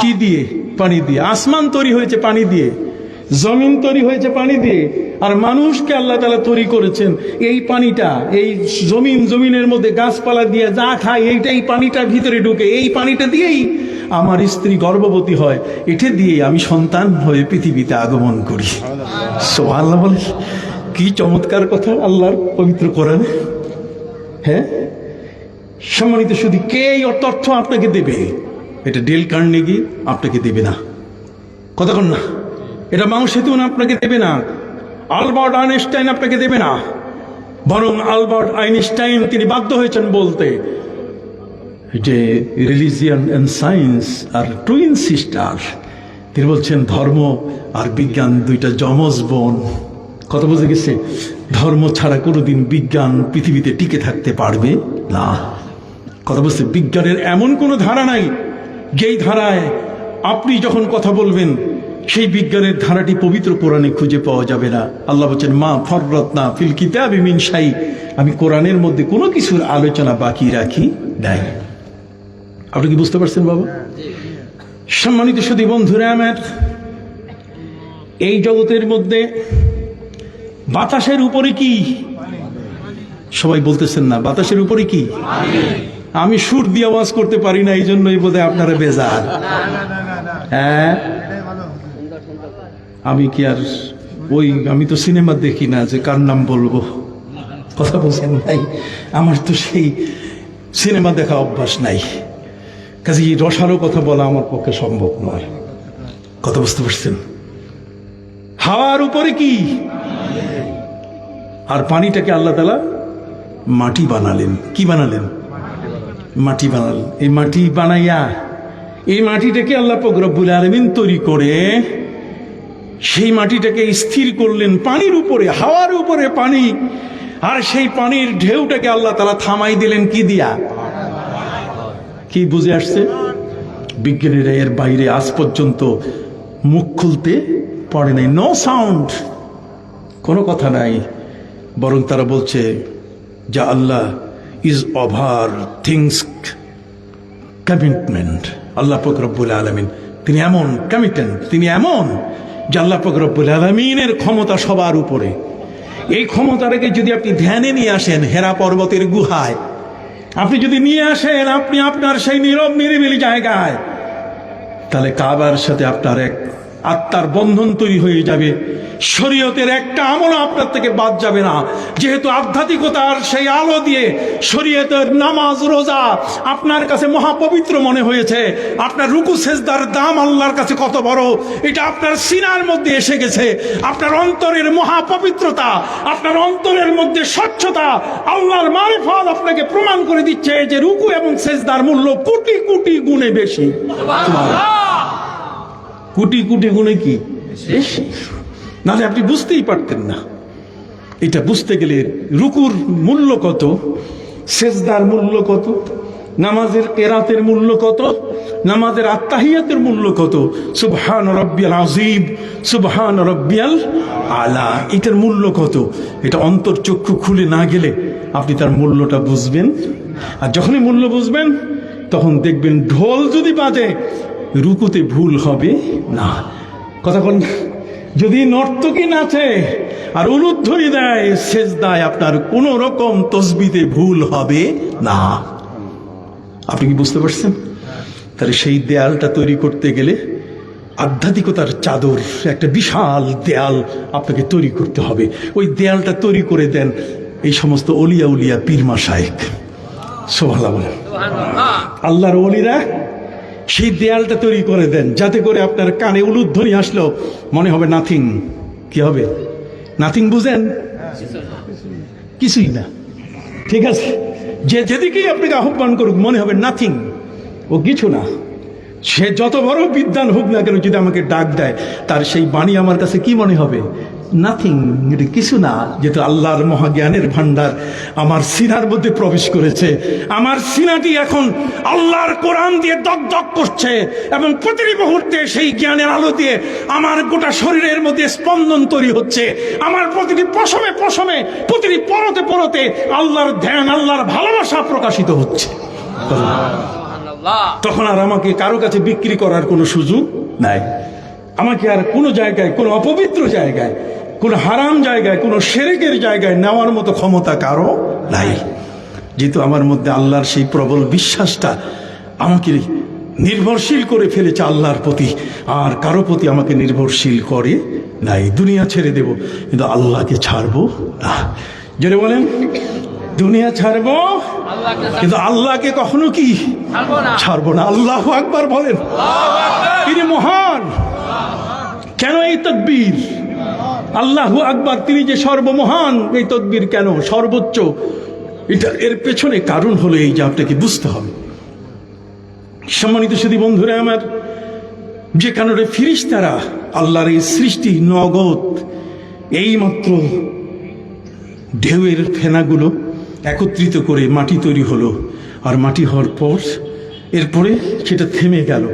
A: কি দিয়ে? পানি দিয়ে। আসমান তৈরি হয়েছে পানি দিয়ে, জমিন তৈরি হয়েছে পানি দিয়ে, আর মানুষকে আল্লাহ তাআলা তৈরি করেছেন এই পানিটা, এই জমিনের মধ্যে গাছপালা দিয়ে যা খায় এইটাই পানিটার ভিতরে ঢুকে, এই পানিটা দিয়েই আমার স্ত্রী গর্ভবতী হয়, এটা দিয়ে আমি সন্তান হয়ে পৃথিবীতে আগমন করি। সুবহানাল্লাহ বলে, কি চমৎকার কথা আল্লাহর পবিত্র কোরআনে। হ্যাঁ, সম্মানিত শুধু কে এই তথ্য আপনাকে দেবে? এটা ডেল কার্নেগি আপনাকে দেবে না, কথা কন না। এটা মাও সেতুন আপনাকে দেবে না, আলবার্ট আইনস্টাইন আপনাকে দেবে না। বরং আলবার্ট আইনস্টাইন তিনি বাধ্য হয়েছেন বলতে যে religion and science are twin sister. তিনি বলছেন ধর্ম আর বিজ্ঞান দুইটা যমজ বোন। কথা বুঝে গেছে? ধর্ম ছাড়া কোনোদিন বিজ্ঞান পৃথিবীতে টিকে থাকতে পারবে না। কথা বলছে, বিজ্ঞানের এমন কোনো ধারা নাই যেই ধারায় আপনি যখন কথা বলবেন সেই বিজ্ঞানের ধারাটি পবিত্র কোরআনে খুঁজে পাওয়া যাবে না। আল্লাহ বলছেন মা ফররাতনা ফিল কিতাবি মিন শাই, আমি কোরআনের মধ্যে কোনো কিছুর আলোচনা বাকি রাখি নাই। আপনি কি বুঝতে পারছেন বাবা? সম্মানিত সুধী বন্ধুরা আমার, এই জগতের মধ্যে বাতাসের উপরে কি? সবাই বলতেছেন না, বাতাসের উপরে কি? আমি সুর দিয়ে আওয়াজ করতে পারি না, এই জন্যই বোধহয় আপনারা বেজার। হ্যাঁ, আমি কি আর আমি তো সিনেমা দেখি না যে কার নাম বলবো, কথা বলছেন নাই। আমার তো সেই সিনেমা দেখা অভ্যাস নাই, কাজে রসালো কথা বলা আমার পক্ষে সম্ভব নয়। কথা বুঝতে পারছেন? হাওয়ার উপরে কি? আর পানিটাকে আল্লাহ তাআলা মাটি বানালেন। কি বানালেন? মাটি বানালেন। এই মাটি বানাইয়া এই মাটিটাকে আল্লাহ পাক রব্বুল আলামিন তৈরি করে সেই মাটিটাকে স্থির করলেন পানির উপরে, হাওয়ার উপরে পানি। আর সেই পানির ঢেউটাকে আল্লাহ তাআলা থামাই দিলেন কি দিয়া? কি বুঝে আসছে? বিজ্ঞানীরা এর বাইরে আজ পর্যন্ত মুখ খুলতে পারে নাই। নো সাউন্ড, কোনো কথা নাই। বরং তারা বলছে যে আল্লাহ ইজ ওভার থিংস কমিটমেন্ট। আল্লাহ পাক রব্বুল আলামিন তিনি এমন কমিটেন্ট, তিনি এমন যে আল্লাহ পাক রব্বুল আলামিনের ক্ষমতা সবার উপরে। এই ক্ষমতাটাকে যদি আপনি ধ্যানে নিয়ে আসেন হেরা পর্বতের গুহায়, আপনি যদি নিয়ে আসেন আপনি আপনার সেই নীরব নিরিবিলি জায়গায়, তাহলে কাবার সাথে আপনার এক আত্মার বন্ধন তৈরি হয়ে যাবে। শরীয়তের একটা আমল আপনার থেকে বাদ যাবে না, যেহেতু আধ্যাত্মিকতার সেই আলো দিয়ে শরীয়তের নামাজ রোজা আপনার কাছে মহাপবিত্র মনে হয়েছে। আপনার রুকু সেজদার দাম আল্লাহর কাছে কত বড় এটা আপনার সিনার মধ্যে এসে গেছে। আপনার অন্তরের মহাপবিত্রতা, আপনার অন্তরের মধ্যে স্বচ্ছতা, আল্লাহর মারিফত আপনাকে প্রমাণ করে দিচ্ছে যে রুকু এবং সেজদার মূল্য কোটি কোটি গুণে বেশি। কোটি কোটি গুণে কি বেশি? নাহলে আপনি বুঝতেই পারতেন না। এটা বুঝতে গেলে রুকুর মূল্য কত, সেজদার মূল্য কত, নামাজের কেরাতের মূল্য কত, নামাজের আত্তাহিয়াতের মূল্য কত, সুবহান রাব্বিয়াল আযীম, সুবহান রাব্বিয়াল আলা, এটার মূল্য কত, এটা অন্তর্চক্ষু খুলে না গেলে আপনি তার মূল্যটা বুঝবেন। আর যখনই মূল্য বুঝবেন তখন দেখবেন ঢোল যদি বাজে রুকুতে ভুল হবে না। কথা বল, যদি নর্তকী নাচে আর উলুধ্বনি দেয় সেজদায় আপনার কোন রকম তসবিতে ভুল হবে না। আপনি কি বুঝতে পারছেন? তাহলে সেই দেয়ালটা তৈরি করতে গেলে আধ্যাত্মিকতার চাদর, একটা বিশাল দেয়াল আপনাকে তৈরি করতে হবে। ওই দেয়ালটা তৈরি করে দেন এই সমস্ত অলিয়া উলিয়া পীর মাশায়েখ। সুবহানাল্লাহ, আল্লাহর ওলিরা সেই দেয়ালটা তৈরি করে দেন যাতে করে আপনার কানে উলুধ্বনি আসলো মনে হবে নাথিং। কি হবে? নাথিং বুঝেন? কিছুই না। ঠিক আছে, যে যেদিকেই আপনাকে আহ্বান করুক মনে হবে নাথিং, ও কিছু না। সে যত বড় বিদ্বান হোক না কেন, যদি আমাকে ডাক দেয় তার সেই বাণী আমার কাছে কি মনে হবে? নাথিং, এটা কিছু না, যেহেতু আল্লাহর মহাজ্ঞানের ভান্ডার আমার সিনার মধ্যে প্রবেশ করেছে। আমার সিনাটি এখন আল্লাহর কোরআন দিয়ে দগদগ করছে এবং প্রতিটি মুহূর্তে সেই জ্ঞানের আলো দিয়ে আমার গোটা শরীরের মধ্যে স্পন্দন তৈরি হচ্ছে। আমার প্রতিটি পশমে পশমে, প্রতিটি পরতে পরতে আল্লাহর ধ্যান, আল্লাহর ভালোবাসা প্রকাশিত হচ্ছে। তখন আর আমাকে কারো কাছে বিক্রি করার কোনো সুযোগ নাই। আমাকে আর কোনো জায়গায়, কোনো অপবিত্র জায়গায়, কোনো হারাম জায়গায়, কোনো শিরকের জায়গায় নেওয়ার মতো ক্ষমতা কারো নাই। যেহেতু আমার মধ্যে আল্লাহর সেই প্রবল বিশ্বাসটা আমাকে নির্ভরশীল করে ফেলেছে আল্লাহর প্রতি, আর কারো প্রতি আমাকে নির্ভরশীল করে নাই। দুনিয়া ছেড়ে দেব কিন্তু আল্লাহকে ছাড়বো না। জেনে বলেন, দুনিয়া ছাড়বো কিন্তু আল্লাহকে কখনো কি ছাড়বো না। আল্লাহু আকবার বলেন। তিনি মহান। কেন এই তাকবীর? আল্লাহু আকবার, তিনি যে সর্বমহান, এই তাকবীর কেন সর্বোচ্চ? এটা এর পেছনে কারণ হলো এই যে আপনাকে বুঝতে হবে। সম্মানিত সুধী বন্ধুরা আমার, যে কারণে ফিরিস্তারা আল্লাহর এই সৃষ্টি নগদ এইমাত্র ঢেউয়ের ফেনাগুলো একত্রিত করে মাটি তৈরি হলো, আর মাটি হওয়ার পর এরপরে সেটা থেমে গেল।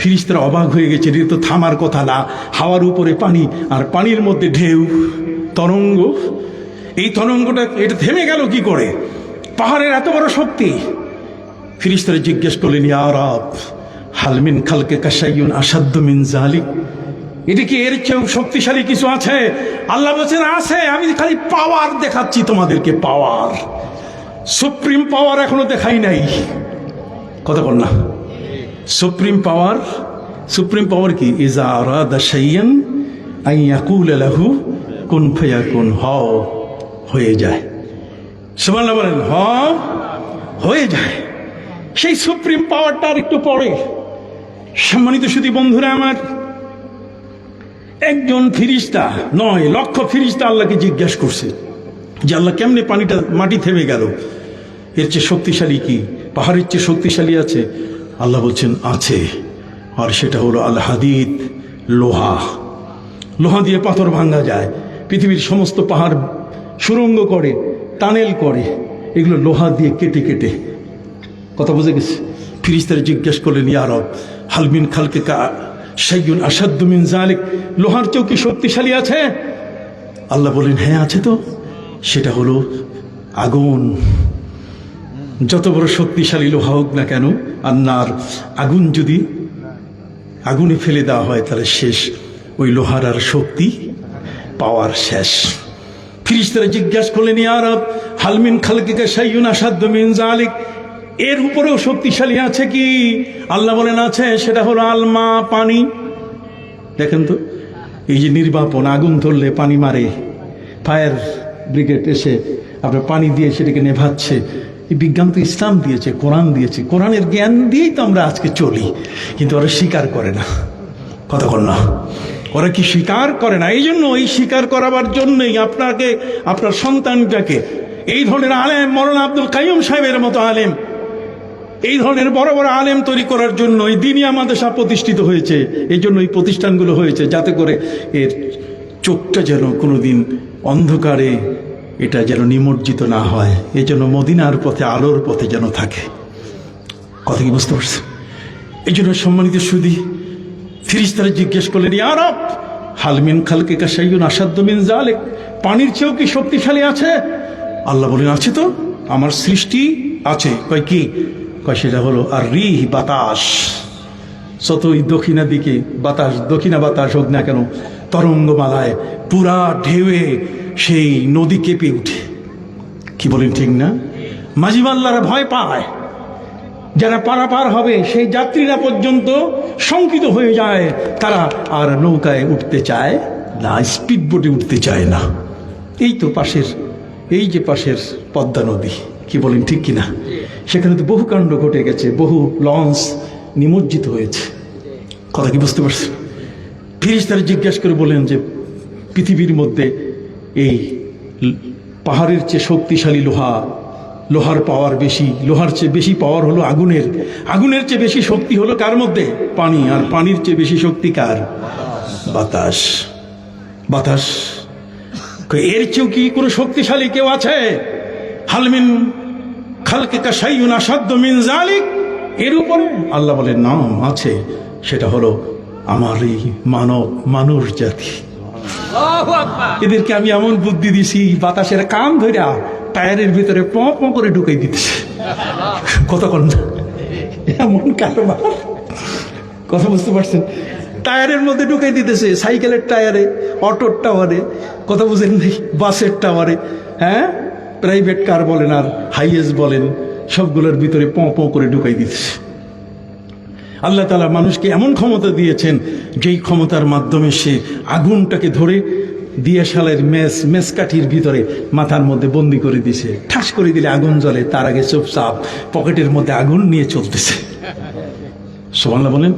A: ফিরিস্তারা অবাক হয়ে গেছে, এটা তো থামার কথা না। হাওয়ার উপরে পানি, আর পানির মধ্যে ঢেউ, তরঙ্গ। এই তরঙ্গটা এটা থেমে গেল কি করে? পাহাড়ের এত বড় শক্তি। ফিরিস্তারা জিজ্ঞেস করলেন, ইয়া রব, হাল মিন খালকিকা শাইউন আশাদ্দু মিন যালিক? এটা কি এর চেয়েও শক্তিশালী কিছু আছে? আল্লাহ বলেছেন আছে, আমি খালি পাওয়ার দেখাচ্ছি তোমাদেরকে। পাওয়ার, সুপ্রিম পাওয়ার এখনো দেখাই নাই। কথা বল না, সুপ্রিম পাওয়ার। সুপ্রিম পাওয়ার কি? ইজা আরাদা শাইয়ান আন ইয়াকুলা লাহু কুন ফায়াকুন, হও, হয়ে যায়। সুবহানাল্লাহ বলেন, হও, হয়ে যায়। সেই সুপ্রিম পাওয়ারটা আর একটু পরে। সম্মানিত সুধী বন্ধুরা আমার, একজন ফিরিস্তা নয়, লক্ষ ফিরিস্তা আল্লাহকে জিজ্ঞেস করছে যে আল্লাহ, কেমনে মাটি থেমে গেল? এর চেয়ে শক্তিশালী কি? পাহাড়ের চেয়ে শক্তিশালী আছে? আল্লাহ বলছেন আছে, আর সেটা হলো আল হাদিদ, লোহা। লোহা দিয়ে পাথর ভাঙা যায়। পৃথিবীর সমস্ত পাহাড় সুরঙ্গ করে, টানেল করে, এগুলো লোহা দিয়ে কেটে কেটে। কথা বুঝে গেছে? ফিরিস্তারা জিজ্ঞেস করলেন, ইয়া রব, হাল মিন খালকিকা শাইউন আশাদ্দু মিন যালিক? লোহার চেয়েও কি শক্তিশালী আছে? আল্লাহ বলেন, হ্যাঁ আছে তো। সেটা হলো আগুন। যত বড় শক্তিশালী লোহা হোক না কেন, আন্নার, আগুন যদি আগুনে ফেলে দেওয়া হয় তাহলে শেষ। ওই লোহার আর শক্তি, পাওয়ার শেষ। ফিরিস্তারা জিজ্ঞাসা করলেন, ইয়া রব, হাল মিন খালকিকা শাইউন আশাদ্দু মিন যালিক? এর উপরেও শক্তিশালী আছে কি? আল্লাহ বলেন আছে, সেটা হলো আলমা, পানি। দেখেন তো, এই যে নির্বাপন, আগুন ধরলে পানি মারে, ফায়ার ব্রিগেড এসে আপনার পানি দিয়ে সেটাকে নেভাচ্ছে। এই বিজ্ঞান তো ইসলাম দিয়েছে, কোরআন দিয়েছে। কোরআনের জ্ঞান দিয়েই তো আমরা আজকে চলি, কিন্তু ওরা স্বীকার করে না। কতক্ষণ না, ওরা কি স্বীকার করে না? এই জন্য, এই স্বীকার করাবার জন্যই আপনাকে, আপনার সন্তানটাকে এই ধরনের আলেম, মৌলানা আব্দুল কাইয়ুম সাহেবের মতো আলেম, এই ধরনের বড় বড় আলেম তৈরি করার জন্য এই দিনিয়া মাদ্রাসা প্রতিষ্ঠিত হয়েছে। এই জন্য এই প্রতিষ্ঠানগুলো হয়েছে, যাতে করে এর চোখটা যেন কোনোদিন অন্ধকারে এটা যেন নিমজ্জিত না হয়। এই জন্য মদিনার পথে, আলোর পথে যেন থাকে। কথা কি বুঝতে পারছে? এই জন্য সম্মানিত সুধী, ফিরিস্তারা জিজ্ঞেস করলেন, ইয়া রব, হাল মিন খালকিকা শাইউন আশাদ্দু মিন যালিক? পানির চেয়েও কি শক্তিশালী আছে? আল্লাহ বলেন, আছে তো, আমার সৃষ্টি আছে। কয় কি? কয় সেটা হলো আর রিহ, বাতাস। যতই দক্ষিণা দিকে বাতাস, দক্ষিণা বাতাস হোক না কেন, তরঙ্গমালায় পুরা ঢেউয়ে সেই নদী কেঁপে উঠে। কি বলেন, ঠিক না? মাঝিমাল্লারা ভয় পায়, যারা পারাপার হবে সেই যাত্রীরা পর্যন্ত শঙ্কিত হয়ে যায়। তারা আর নৌকায় উঠতে চায় না, স্পিড বোটে উঠতে চায় না। এই তো পাশের, এই যে পাশের পদ্মা নদী, কি বলেন, ঠিক কিনা? সেখানে তো বহু কাণ্ড ঘটে গেছে, বহু লঞ্চ নিমজ্জিত হয়েছে। কথা কি বুঝতে পারছেন? ফিরিস্তারা জিজ্ঞাসা করে বলেন যে পৃথিবীর মধ্যে এই পাহাড়ের চেয়ে শক্তিশালী লোহা, লোহার পাওয়ার বেশি, লোহার চেয়ে বেশি পাওয়ার হলো আগুনের, আগুনের চেয়ে বেশি শক্তি হলো কার মধ্যে? পানি, আর পানির চেয়ে বেশি শক্তি কার? বাতাস। বাতাস এর চেয়েও কি কোনো শক্তিশালী কেউ আছে? হালমিন খালকিকা শাইউন আসাদ্দু মিন যালিক, এর উপরে আল্লাহ বলেন নাম আছে, সেটা হলো আমার এই মানুষ জাতি। এদেরকে আমি এমন বুদ্ধি দিছি, বাতাসের কান ধইরা টায়ারের ভিতরে প প করে ঢুকাই দিতেছে। কতক্ষণ এমন কারবার, কথা বুঝতে পারছেন? টায়ারের মধ্যে ঢুকাই দিতেছে, সাইকেলের টায়ারে, অটোর টাওয়ারে, কথা বুঝেন নাই, বাসের টাওয়ারে, হ্যাঁ, প্রাইভেট কার বলেন আর হাইয়েস্ট বলেন, সবগুলোর ভিতরে প প করে ঢুকাই দিতেছে। আল্লাহ তাআলা মানুষকে এমন ক্ষমতা দিয়েছেন, যেই ক্ষমতার মাধ্যমে সে আগুনটাকে ধরে দিয়াশালের মেসকাঠির ভিতরে মাথার মধ্যে বন্দি করে দিছে। ঠাস করে দিলে আগুন জ্বলে, তার আগে চুপচাপ পকেটের মধ্যে আগুন নিয়ে চলতেছে। সুবহানাল্লাহ বলেন।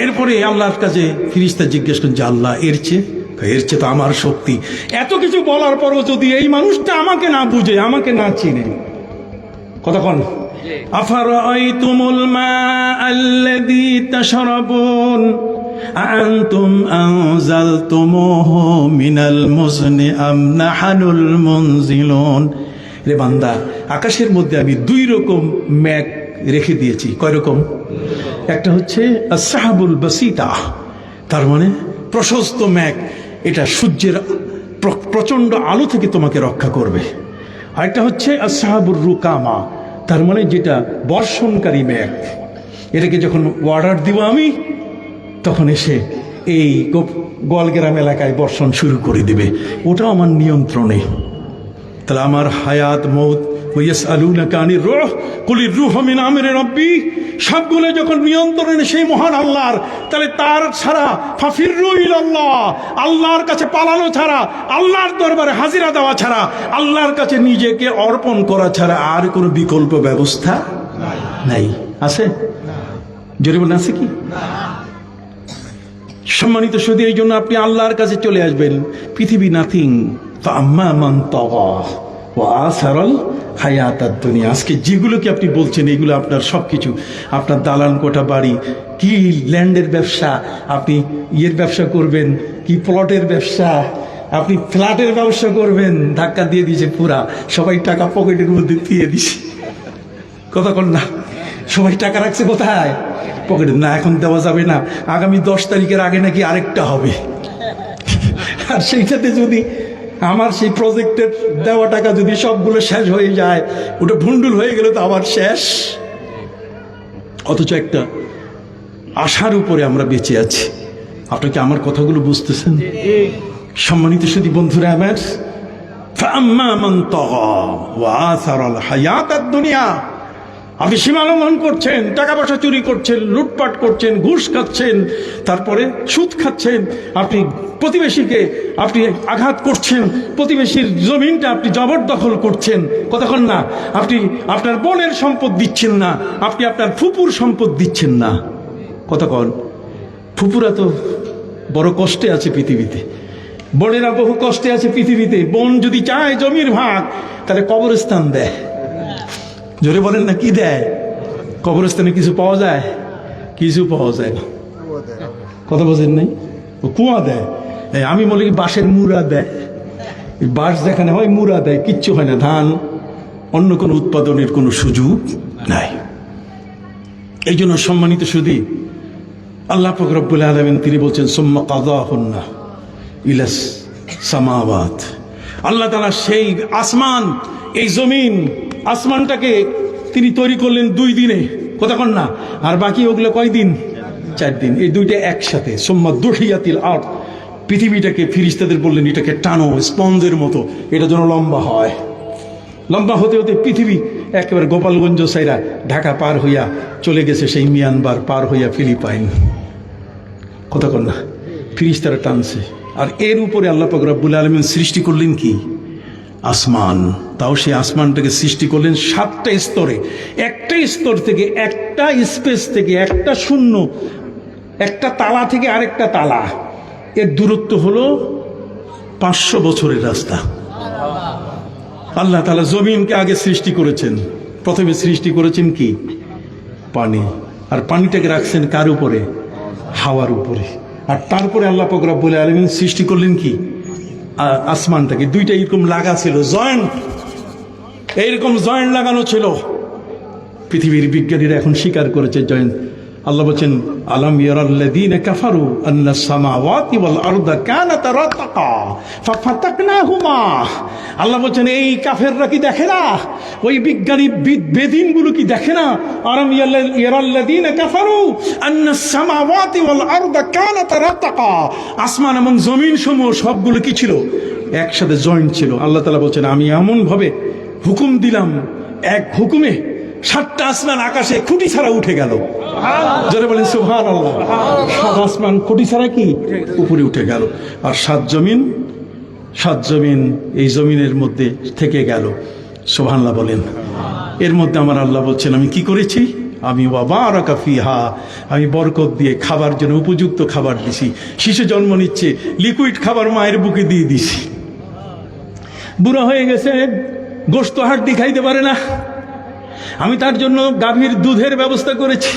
A: এরপরে আল্লাহর কাছে ফিরিস্তা জিজ্ঞেস করেন যে আল্লাহ এর চেয়ে তো আমার শক্তি। এত কিছু বলার পরও যদি এই মানুষটা আমাকে না বুঝে, আমাকে না চিনে, কতক্ষণ আফারাআইতুমুল মাআল্লাযী তাশরাবুন আআনতুম আনজালতুমুহু মিনাল মুজনি আম নাহনুল মুনজিলুন। রে বান্দা, আকাশের মধ্যে আমি দুই রকম মেঘ রেখে দিয়েছি। কয় রকম? একটা হচ্ছে আসহাবুল বাসিতা, তার মানে প্রশস্ত মেঘ, এটা সূর্যের প্রচন্ড আলো থেকে তোমাকে রক্ষা করবে। আরেকটা হচ্ছে আসহাবুর রুকামা, তার মানে যেটা বর্ষণকারী মেঘ, এটাকে যখন অর্ডার দিব আমি, তখন এসে এই গোয়ালগ্রাম এলাকায় বর্ষণ শুরু করে দিবে, ওটাও আমার নিয়ন্ত্রণে। তাহলে আমার হায়াত মৌত ওয়াইয়াসআলুনাকা আনির রূহ কুলির রূহু মিন আমরি রাব্বি, সবগুলো যখন নিয়ন্ত্রণে সেই মহান আল্লাহর, তাহলে তার ছাড়া ফাফিরু ইলাল্লাহ, আল্লাহর কাছে পালানো ছাড়া, আল্লাহর দরবারে হাজিরা দেওয়া ছাড়া, আল্লাহর কাছে নিজেকে অর্পণ করা ছাড়া আর কোনো বিকল্প ব্যবস্থা নাই। আছে? জোরে বলেন, আছে কি? সম্মানিত শুধু এই জন্য আপনি আল্লাহর কাছে চলে আসবেন। পৃথিবী নাথিং। ফাআম্মা মান তাগা ওয়া আসারাল হায়াতাদ দুনিয়া। আজকে যেগুলো কি আপনি বলছেন, এগুলো আপনার সবকিছু, আপনার দালান কোঠা বাড়ি, কি ল্যান্ডের ব্যবসা, আপনি ইয়ের ব্যবসা করবেন, কি প্লটের ব্যবসা, আপনি ফ্ল্যাটের ব্যবসা করবেন, ধাক্কা দিয়ে দিয়েছে পুরা, সবাই টাকা পকেটের মধ্যে দিয়ে দিছে। কথা কন না, সবাই টাকা রাখছে কোথায়? পকেটে। না, এখন দেওয়া যাবে না, আগামী 10 তারিখের আগে নাকি আরেকটা হবে। আর সেইটাতে যদি আমার সেই প্রজেক্টের দেওয়া টাকা যদি সবগুলো শেষ হয়ে যায়, ওটা ভুন্ডুল হয়ে গেলে তো আবার শেষ। অথচ একটা আশার উপরে আমরা বেঁচে আছি। আপনি কি আমার কথাগুলো বুঝতেছেন? সম্মানিত সুধী বন্ধুরা আমার, ফাআম্মা মান তাগা ওয়া আসারাল হায়াতাদ দুনিয়া, আপনি সীমা লঙ্ঘন করছেন, টাকা পয়সা চুরি করছেন, লুটপাট করছেন, ঘুষ খাচ্ছেন, তারপরে সুদ খাচ্ছেন, আপনি প্রতিবেশীকে আপনি আঘাত করছেন, প্রতিবেশীর জমিনটা আপনি জবরদখল করছেন, কতক্ষণ না, আপনি আপনার বোনের সম্পদ দিচ্ছেন না, আপনি আপনার ফুপুর সম্পদ দিচ্ছেন না, কতক্ষণ। ফুপুরা তো বড় কষ্টে আছে পৃথিবীতে, বোনেরা বহু কষ্টে আছে পৃথিবীতে। বোন যদি চায় জমির ভাগ, তাহলে কবরস্থান দেয়। জোরে বলেন না, কি দেয়? কবরস্থানে কিছু পাওয়া যায়? কিছু পাওয়া যায় না। কথা বোঝেন নাই? কুয়া দেয়। আমি বলি কি বাঁশের মুড়া দেয়। বাঁশ যেখানে হয় মুড়া দেয়, কিচ্ছু হয় না। ধান, অন্য কোনো উৎপাদনের কোনো সুযোগ নাই। এই জন্য সম্মানিত সুধী, আল্লাহ পাক রব্বুল আলামিন তিনি বলছেন সুম্মা কাযাহুন্না ইলাস সামাওয়াত। আল্লাহ তাআলা সেই আসমান, এই জমিন, আসমানটাকে তিনি তৈরি করলেন 2 দিনে, কতক্ষণ না, আর বাকি ওগুলো কয় দিন? 4 দিন। এই দুইটা একসাথে। সুম্মা দুহিয়াতিল আরদ, পৃথিবীটাকে ফিরিস্তাদের বললেন এটাকে টানো স্পঞ্জের মতো, এটা যেন লম্বা হয়। লম্বা হতে হতে পৃথিবী একেবারে গোপালগঞ্জ সাইরা ঢাকা পার হইয়া চলে গেছে সেই মিয়ানমার পার হইয়া ফিলিপাইন, কতক্ষণ না, ফিরিস্তারা টানছে। আর এর উপরে আল্লাহ পাক রব্বুল আলামিন সৃষ্টি করলেন কি? আসমান। তাও সেই আসমানটাকে সৃষ্টি করলেন 7টা স্তরে। একটা স্তর থেকে, একটা স্পেস থেকে, একটা শূন্য, একটা তালা থেকে আরেকটা তালা, এর দূরত্ব হলো 500 বছরের রাস্তা। আল্লাহ তাআলা জমিনকে আগে সৃষ্টি করেছেন। প্রথমে সৃষ্টি করেছেন কি? পানি। আর পানিটাকে রাখছেন কার উপরে? হাওয়ার উপরে। আর তারপরে আল্লাহ পাক রব্বুল আলামিন সৃষ্টি করলেন কি? আসমানটাকে, দুইটা এরকম লাগা ছিল, জয়েন্ট, এইরকম জয়েন্ট লাগানো ছিল। পৃথিবীর বিজ্ঞানীরা এখন স্বীকার করেছে জয়েন্ট। আল্লাহ বলছেন আলাম ইয়ারাল্লাযীনা কাফারু আন্নাস সামাওয়াতি ওয়াল আরদা কানাতা রাতকা ফাফাতাকনাহুমা। আল্লাহ বলছেন এই কাফেররা কি দেখে না, ওই বিজ্ঞানী বেদিনগুলো কি দেখে না? আলাম ইয়ারাল্লাযীনা কাফারু আন্নাস সামাওয়াতি ওয়াল আরদা কানাতা রাতকা, আসমান এবং জমিন সমূহ সবগুলো কি ছিল? একসাথে জয়েন্ট ছিল। আল্লাহ তাআলা বলছেন আমি এমন ভাবে হুকুম দিলাম, এক হুকুমে 7টা আসমান আকাশে খুঁটি ছাড়া উঠে গেল। যারা বলেন সুবহানাল্লাহ, 7 আসমান খুঁটি ছাড়া কি উপরে উঠে গেল, আর 7 জমিন এই জমিনের মধ্যে থেকে গেল। সুবহানাল্লাহ বলেন। এর মধ্যে আমার আল্লাহ বলছেন আমি কি করেছি? আমি ওয়াবারাকা ফিহা, আমি বরকত দিয়ে খাবার জন্য উপযুক্ত খাবার দিছি। শিশু জন্ম নিচ্ছে, লিকুইড খাবার মায়ের বুকে দিয়ে দিছি। বুড়া হয়ে গেছে, গোশত হাড্ডি খাইতে পারে না, আমি তার জন্য গাভীর দুধের ব্যবস্থা করেছি।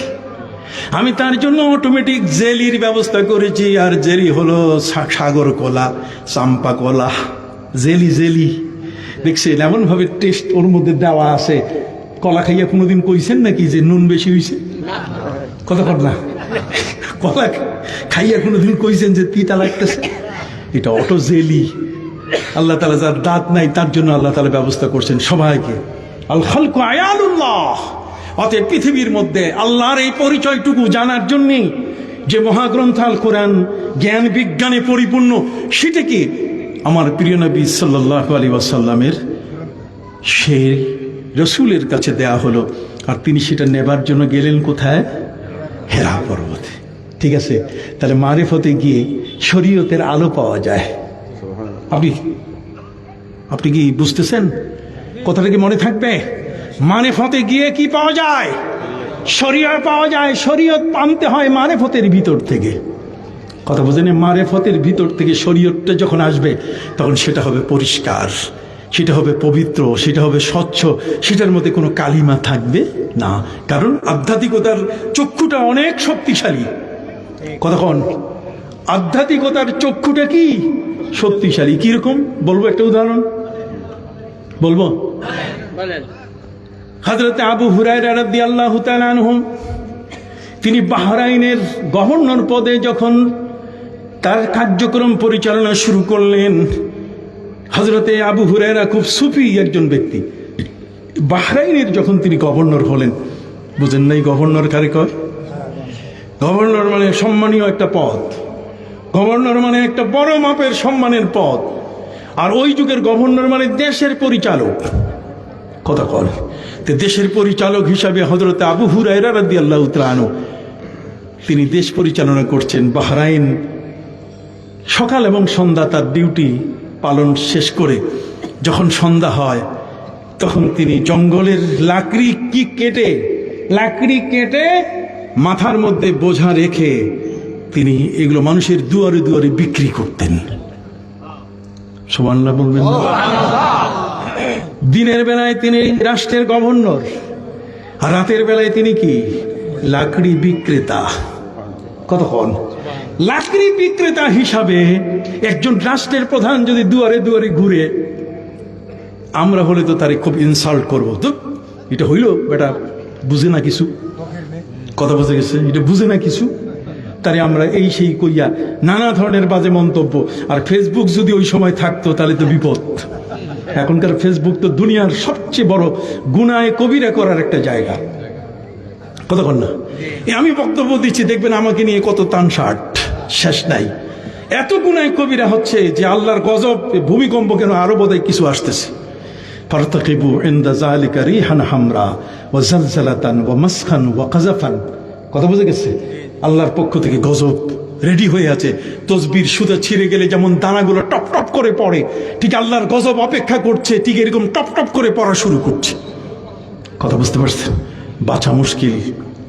A: আমি তার জন্য অটোমেটিক জেলির ব্যবস্থা করেছি। আর জেলি হলো সাগর কলা, চাম্পা কলা, জেলি দেখছেন এমন ভাবে টেস্ট ওর মধ্যে দেওয়া আছে। কলা খাইয়া কোনোদিন কইছেন নাকি যে নুন বেশি হয়েছে? কথা কর না। কলা খাইয়া কোনোদিন কইছেন যে তিতা লাগতেছে? এটা অটো জেলি। আল্লাহ তাআলা যার দাঁত নাই তার জন্য আল্লাহ তাআলা ব্যবস্থা করছেন সবাইকে। আল খালকু আয়ানুল্লাহ। অতএব পৃথিবীর মধ্যে আল্লাহর এই পরিচয়টুকু জানার জন্য যে মহাগ্রন্থ আল কোরআন জ্ঞান বিজ্ঞানে পরিপূর্ণ, সেটা কি আমার প্রিয় নবী সাল্লাল্লাহু আলাইহি ওয়াসাল্লামের সেই রসুলের কাছে দেয়া হলো। আর তিনি সেটা নেবার জন্য গেলেন কোথায়? হেরা পর্বতে। ঠিক আছে, তাহলে মারিফতে গিয়ে শরীয়তের আলো পাওয়া যায়। আপনি কি বুঝতেছেন? কথাটা কি মনে থাকবে? মারিফতে গিয়ে কি পাওয়া যায়? শরীয়ত পাওয়া যায়। শরীয়ত আনতে হয় মারিফতের ভিতর থেকে। কথা বুঝেন? মারিফতের ভিতর থেকে শরীয়তটা যখন আসবে তখন সেটা হবে পরিষ্কার, সেটা হবে পবিত্র, সেটা হবে স্বচ্ছ, সেটার মধ্যে কোনো কালিমা থাকবে না। কারণ আধ্যাত্মিকতার চক্ষুটা অনেক শক্তিশালী। কতক্ষণ আধ্যাত্মিকতার চক্ষুটা কি শক্তিশালী? কিরকম বলবো? একটা উদাহরণ বলবো। হযরত আবু হুরায়রা রাদিয়াল্লাহু তাআলা আনহু, তিনি বাহরাইনের গভর্নর পদে যখন তার কার্যক্রম পরিচালনা শুরু করলেন, হযরতে আবু হুরায়রা খুব সুফি একজন ব্যক্তি। বাহরাইনের যখন তিনি গভর্নর হলেন, বুঝেন নাই গভর্নর কারে কয়? গভর্নর মানে সম্মানীয় একটা পদ। গভর্নর মানে একটা বড় মাপের সম্মানের পদ। আর ওই যুগের গভর্নর মানে দেশের পরিচালক। কথা কল দেশের পরিচালক হিসাবে হযরত আবু হুরায়রা রাদিয়াল্লাহু তাআলা আনহু তিনি দেশ পরিচালনা করছেন বাহরাইন। সকাল এবং সন্ধ্যা তার ডিউটি পালন শেষ করে যখন সন্ধ্যা হয় তখন তিনি জঙ্গলের লাকড়ি কেটে মাথার মধ্যে বোঝা রেখে তিনি এগুলো মানুষের দুয়ারে দুয়ারে বিক্রি করতেন। সুবহানাল্লাহ বলবেন না? দিনের বেলায় তিনি রাষ্ট্রের গভর্নর, আর রাতের বেলায় তিনি কি লাকড়ি বিক্রেতা। কতক্ষণ লাকড়ি বিক্রেতা হিসাবে একজন রাষ্ট্রের প্রধান যদি দুয়ারে দুয়ারে ঘুরে, আমরা হলে তো তারে খুব ইনসাল্ট করবো। তো এটা হইল বেটা বুঝে না কিছু। কথা বুঝে গেছে? এটা বুঝে না কিছু, তারে আমরা এই সেই কইয়া নানা ধরনের বাজে মন্তব্য। আর ফেসবুক যদি ওই সময় থাকতো তাহলে তো বিপদ। এখনকার ফেসবুক তো দুনিয়ার সবচেয়ে বড় গুনাহে কবিরা করার একটা জায়গা। কতক্ষণ না আমি বক্তব্য দিচ্ছি, দেখবেন আমাকে নিয়ে কত তানশাট শেষ নাই। এত গুনাহে কবিরা হচ্ছে যে আল্লাহর গজব, ভূমিকম্প কেন আরো বোধহয় কিছু আসতেছে। ফারতাকিবু ইনদা যালিকা রিহান হামরা ওয়া জালজালাতান ওয়া মাসখান ওয়া কাযাফান। কথা বুঝে গেছে? আল্লাহর পক্ষ থেকে গজব রেডি হয়ে আছে। তসবির সুতা ছিঁড়ে গেলে যেমন দানাগুলো টপ টপ করে পড়ে, ঠিক আল্লাহর গজব অপেক্ষা করছে, ঠিক এরকম টপ টপ করে পড়া শুরু করছে। কথা বুঝতে পারছেন? বাঁচা মুশকিল।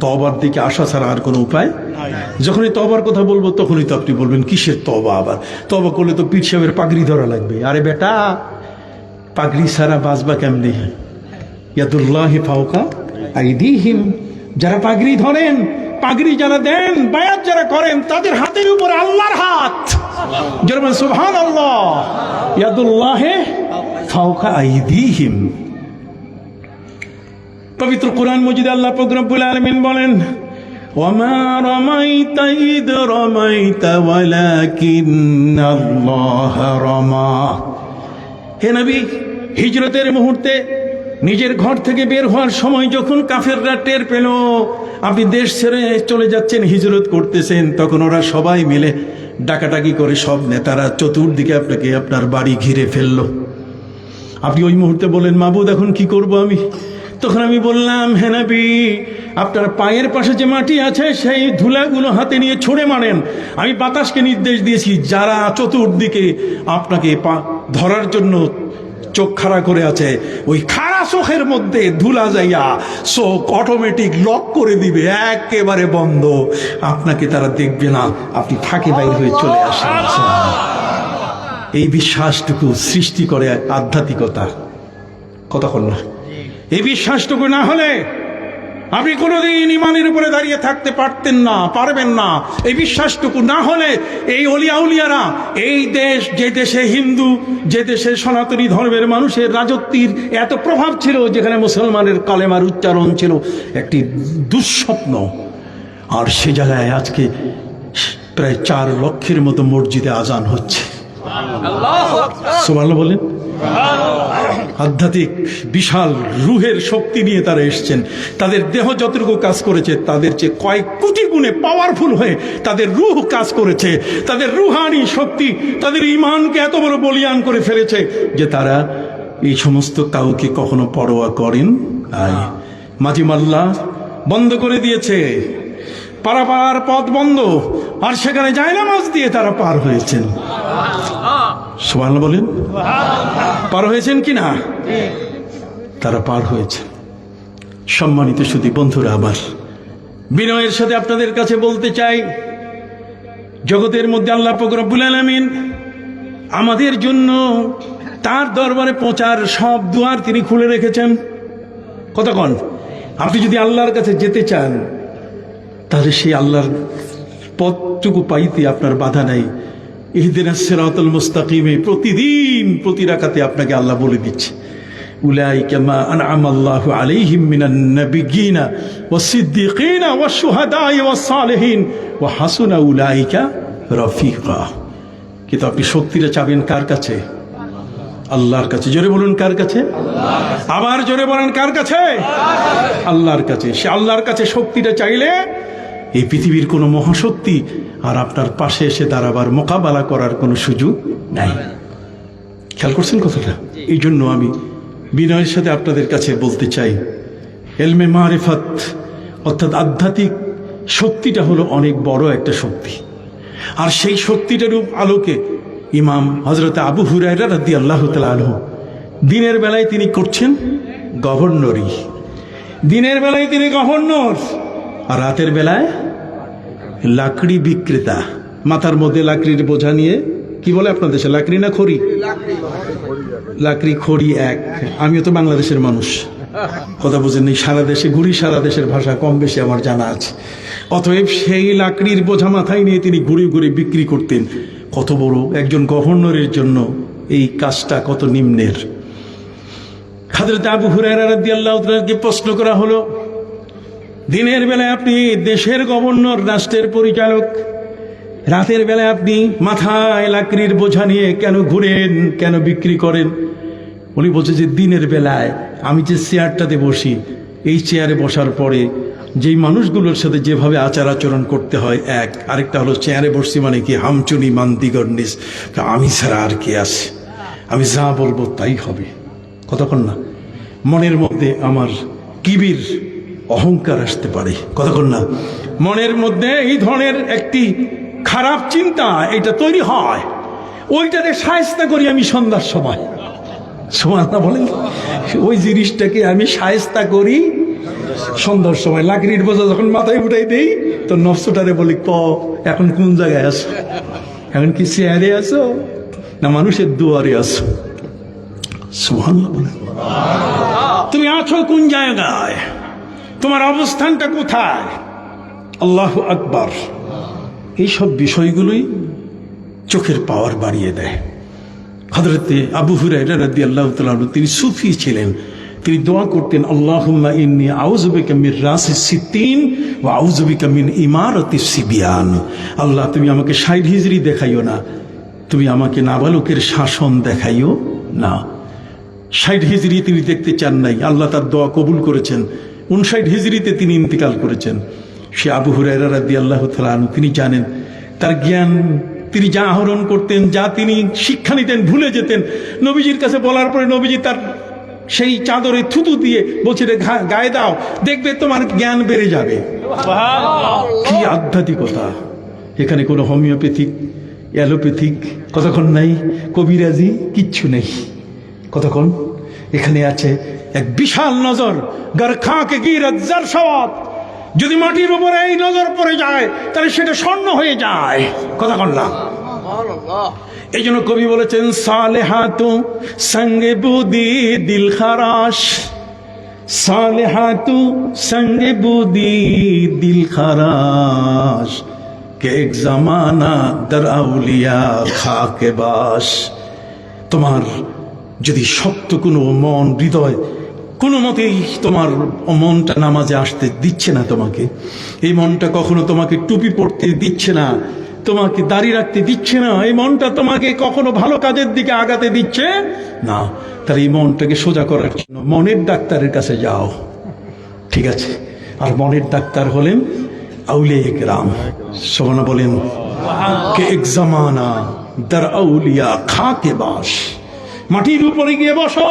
A: তওবার দিকে আসা ছাড়া আর কোনো উপায়। যখনই তওবার কথা বলবো তখনই তো আপনি বলবেন কিসের তওবা? আবার তওবা করলে তো পীর সাহেবের পাগড়ি ধরা লাগবে। আরে বেটা, পাগড়ি ছাড়া বাঁচবা কেমনে? ইয়াদুল্লাহি ফাওকা আইদিহিম। যারা পাগড়ি ধরেন পাগড়ি যারা দেন, বায়াত যারা করেন, তাদের হাতের উপরে আল্লাহর হাত। যেরকম সুবহানাল্লাহ, ইয়াদুল্লাহি ফাওকা আইদিহিম। পবিত্র কোরআন মজিদে আল্লাহ পাক রব্বুল আলামিন বলেন, ওয়ামা রামাইতা ইদ রামাইতা ওয়ালাকিন্নাল্লাহ রামা। হে নবী, হিজরতের মুহূর্তে নিজের ঘর থেকে বের হওয়ার সময় যখন কাফেররা টের পেল আপনি দেশ ছেড়ে চলে যাচ্ছেন, হিজরত করতেছেন, তখন ওরা সবাই মিলে ডাকাডাকি করে সব নেতারা চতুর্দিকে আপনাকে আপনার বাড়ি ঘিরে ফেললো। আপনি ওই মুহূর্তে বলেন, মাবুদ এখন কি করব আমি? তখন আমি বললাম, হে নবী, আপনার পায়ের পাশে যে মাটি আছে সেই ধুলাগুলো হাতে নিয়ে ছুঁড়ে মারেন। আমি বাতাসকে নির্দেশ দিয়েছি, যারা চতুর্দিকে আপনাকে ধরার জন্য চোখ খাড়া করে আছে, ওই খাড়া চোখের মধ্যে ধুলা যাইয়া চোখ অটোমেটিক লক করে দিবে, একেবারে বন্ধ, আপনাকে তারা দেখবে না, আপনি ফাঁকে বাইর হয়ে চলে আসেন। এই বিশ্বাসটুকু সৃষ্টি করে আধ্যাত্মিকতা, কথা বল না। এই বিশ্বাসটুকু না হলে আপনি কোনোদিন ইমানের উপরে দাঁড়িয়ে থাকতে পারতেন না, পারবেন না। এই বিশ্বাসটুকু না হলে এই অলিয়া উলিয়ারা, এই দেশ, যে দেশে হিন্দু, যে দেশে সনাতনী ধর্মের মানুষের রাজত্বের এত প্রভাব ছিল, যেখানে মুসলমানের কালেমার উচ্চারণ ছিল একটি দুঃস্বপ্ন, আর সে জায়গায় আজকে প্রায় 4 লক্ষের মতো মসজিদে আজান হচ্ছে। সুবহানাল্লাহ বলেন। আধ্যাত্মিক বিশাল রুহের শক্তি নিয়ে তারা এসছেন। তাদের দেহ যতটুকু কাজ করেছে তাদের চেয়ে কয়েক কোটি গুণে পাওয়ারফুল হয়ে তাদের রুহ কাজ করেছে। তাদের রুহানি শক্তি তাদের ঈমানকে এত বড় বলিয়ান করে ফেলেছে যে তারা এই সমস্ত কাউকে কখনো পরোয়া করেন নাই। মাঝি মাল্লা বন্ধ করে দিয়েছে, পারাপার পথ বন্ধ, আর সেখানে জায়নামাজ দিয়ে তারা পার হয়েছেন। সুবহানাল্লাহ বলেন। পার হয়েছেন কি না? তারা পার হয়েছে। সম্মানিত সুধী বন্ধুরা, আবার বিনয়ের সাথে আপনাদের কাছে বলতে চাই, জগতের মধ্যে আল্লাহ পাক রব্বুল আলামিন আমাদের জন্য তার দরবারে পৌঁছার সব দুয়ার তিনি খুলে রেখেছেন। কতক্ষণ আপনি যদি আল্লাহর কাছে যেতে চান, তাহলে সেই আল্লাহর পথটুকু পাইতে আপনার বাধা নাই। ইহদিনাস সিরাতাল মুস্তাকিমে প্রতিদিন প্রতি রাকাতে আপনাকে আল্লাহ বলে দিচ্ছে, উলাইকা মা আনআমাল্লাহু আলাইহিম মিনান নাবিয়্যিনা ওয়াস সিদ্দিকিনা ওয়াশ শুহাদাই ওয়াস সালিহিন ওয়া হাসুনা উলাইকা রাফিকা। কিন্তু আপনি শক্তিটা চাবেন কার কাছে? আল্লাহর কাছে। জোরে বলুন, কার কাছে? আবার জোরে বলেন, কার কাছে? আল্লাহর কাছে। সে আল্লাহর কাছে শক্তিটা চাইলে এই পৃথিবীর কোনো মহাশক্তি আর আপনার পাশে এসে দাঁড়াবার মোকাবেলা করার কোনো সুযোগ নাই। খেয়াল করছেন কথাটা? এই জন্য আমি বিনয়ের সাথে আপনাদের কাছে বলতে চাই, এলমে মারিফাত অর্থাৎ আধ্যাত্মিক শক্তিটা হলো অনেক বড় একটা শক্তি। আর সেই শক্তিটার আলোকে ইমাম হযরত আবু হুরায়রা রাদিয়াল্লাহু তাআলা আনহু দিনের বেলায় তিনি করছেন গভর্নরি, দিনের বেলায় তিনি গভর্নর, আর রাতের বেলায় লাকড়ি বিক্রেতা। মাথার মধ্যে লাকড়ির বোঝা নিয়ে, কি বলে আপনার দেশে, লাকড়ি না খড়ি? লাকড়ি খড়ি এক। আমিও তো বাংলাদেশের মানুষ, কথা বুঝেননি, সারা দেশে ঘুরি, সারা দেশের ভাষা কম বেশি আমার জানা আছে। অতএব সেই লাকড়ির বোঝা মাথায় নিয়ে তিনি ঘুরে ঘুরে বিক্রি করতেন। কত বড় একজন গভর্নরের জন্য এই কাজটা কত নিম্নের। হযরত আবু হুরায়রা রাদিয়াল্লাহু তাআলাকে প্রশ্ন করা হলো, দিনের বেলায় আপনি দেশের গভর্নর, রাষ্ট্রের পরিচালক, রাতের বেলায় আপনি মাথায় লাকড়ির বোঝা নিয়ে কেন ঘুরেন, কেন বিক্রি করেন? উনি বলছে যে দিনের বেলায় আমি যে চেয়ারটাতে বসি, এই চেয়ারে বসার পরে যেই মানুষগুলোর সাথে যেভাবে আচার আচরণ করতে হয় এক, আরেকটা হলো চেয়ারে বসছি মানে কি হামচুনি মান্দিগর্নিস, আমি ছাড়া আর কে আছে, আমি যা বলবো তাই হবে। কতক্ষণ না মনের মধ্যে আমার কিবির অহংকার আসতে পারে, কতক্ষণ না মনের মধ্যে এই ধরনের একটি খারাপ চিন্তা এটা তৈরি হয়, ওইটাতে শায়েস্তা করি আমি সন্ধ্যার সময়। সুবহানাল্লাহ বলেন। ওই জিনিসটাকে আমি শায়েস্তা করি সন্ধ্যার সময়। লাকড়ির বোঝা যখন মাথায় উঠাই দেই তো নফসটারে বলি, ক এখন কোন জায়গায় আছো? এখন কি চেয়ারে আছো না মানুষের দুয়ারে আছো? সুবহানাল্লাহ বলেন। তুমি আছো কোন জায়গায়? তোমার অবস্থানটা কোথায়? আল্লাহু আকবার, এইসব বিষয়গুলোই চোখের পাওয়ার বাড়িয়ে দেয়। হযরতে আবু হুরায়রা রাদিয়াল্লাহু তাআলা আনহু, তিনি সুফি ছিলেন, তিনি দোয়া করতেন, আল্লাহুম্মা ইন্নী আউযু বিকা মির রাসিস সিত্তিন ওয়া আউযু বিকা মিন ইমারাতিস সিবিয়ান। আল্লাহ, তুমি আমাকে 60 হিজরি দেখাইও না, তুমি আমাকে নাবালকের শাসন দেখাইও না। 60 হিজরি তিনি দেখতে চান নাই, আল্লাহ তার দোয়া কবুল করেছেন। 59 হিজরিতে তিনি ইন্তেকাল করেছেন। সে আবু হুরায়রা রাদিয়াল্লাহু তাআলা আনহু, তিনি জানেন তার জ্ঞান, তিনি যা আহরণ করতেন, যা তিনি শিক্ষা নিতেন, ভুলে যেতেন। নবীজির কাছে বলার পরে নবীজি তার সেই চাদরে থুতু দিয়ে বলছে, গায়ে দাও, দেখবে তোমার জ্ঞান বেড়ে যাবে। কি আধ্যাত্মিকতা! এখানে কোনো হোমিওপ্যাথিক, অ্যালোপ্যাথিক কতক্ষণ নাই, কবিরাজি কিচ্ছু নেই। কতক্ষণ এখানে আছে এক বিশাল নজর, গার খাকে গিরাত জার সওয়াত। যদি মাটির উপরে এই নজর পড়ে যায় তাহলে সেটা স্বর্ণ হয়ে যায়। কতক্ষণ না! এই জন্য কবি বলেছেন, সালেহাতু সঙ্গে বুদি দিল খারাশ, সালেহাতু সঙ্গে বুদি দিল খারাশ, কে এক জামানা দর আউলিয়া খাকে বাস। তোমার যদি শক্ত কোনো মন, হৃদয়, কোনো মতেই তোমার মনটা নামাজে আসতে দিচ্ছে না, তোমাকে এই মনটা কখনো তোমাকে টুপি পরতে দিচ্ছে না, তোমাকে দাড়ি রাখতে দিচ্ছে না, এই মনটা তোমাকে কখনো ভালো কাজের দিকে আগাতে দিচ্ছে না, তার এই মনটাকে সোজা করার জন্য মনের ডাক্তারের কাছে যাও। ঠিক আছে? আর মনের ডাক্তার হলেন আউলিয়া কেরাম। সবানা বলেন, কে এক জামানা দর আউলিয়া খাকে বাস। মাটির উপরে গিয়ে বসো,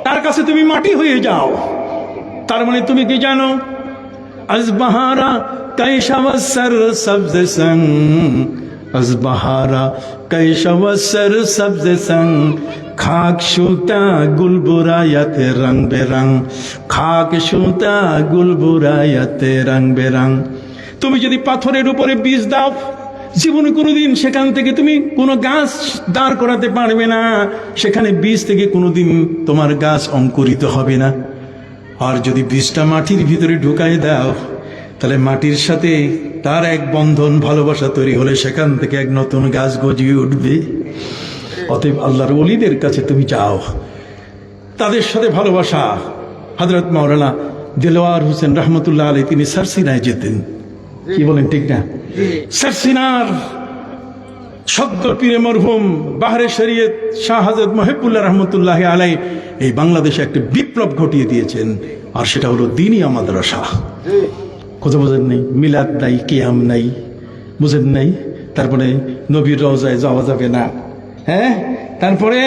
A: তার কাছে তুমি মাটি হয়ে যাও। তার মানে তুমি কি জানো? আজ বাহারা কৈশবসর সবজ সং, আজ বাহারা কৈশবসর সবজ সং, খাক সুতা গুলবুরায়াতে রং বেরং, খাক সুতা গুলবুরায়াতে রং বেরং। তুমি যদি পাথরের উপরে বীজ দাও, জীবনে কোনোদিন সেখান থেকে তুমি কোনো গাছ দাঁড় করাতে পারবে না, সেখানে বীজ থেকে কোনোদিন তোমার গাছ অঙ্কুরিত হবে না। আর যদি বীজটা মাটির ভিতরে ঢুকাই দাও, তাহলে মাটির সাথে তার এক বন্ধন, ভালোবাসা তৈরি হলে সেখান থেকে এক নতুন গাছ গজিয়ে উঠবে। অতএব আল্লাহর ওলিদের কাছে তুমি যাও, তাদের সাথে ভালোবাসা। হযরত মাওলানা দেলোয়ার হোসেন রহমতুল্লাহ আলাইহি, তিনি সারসিনায় যেতেন। কি বলেন, ঠিক না? সারসিনার সদ্য পীরে মরহুম বাহরে শরীয়ত শাহ হযরত মুহিবুল্লাহ রহমতুল্লাহ আলাইহি এই বাংলাদেশে একটা বিপ্লব ঘটিয়ে দিয়েছেন, আর সেটা হলো দ্বীনিয়া মাদ্রাসা। কথা বোঝেন নাই? মিলাদ নাই, কিয়াম নাই, বুঝেন নাই? তারপরে নবীর রওজায় যাওয়া যাবে না, হ্যাঁ, তারপরে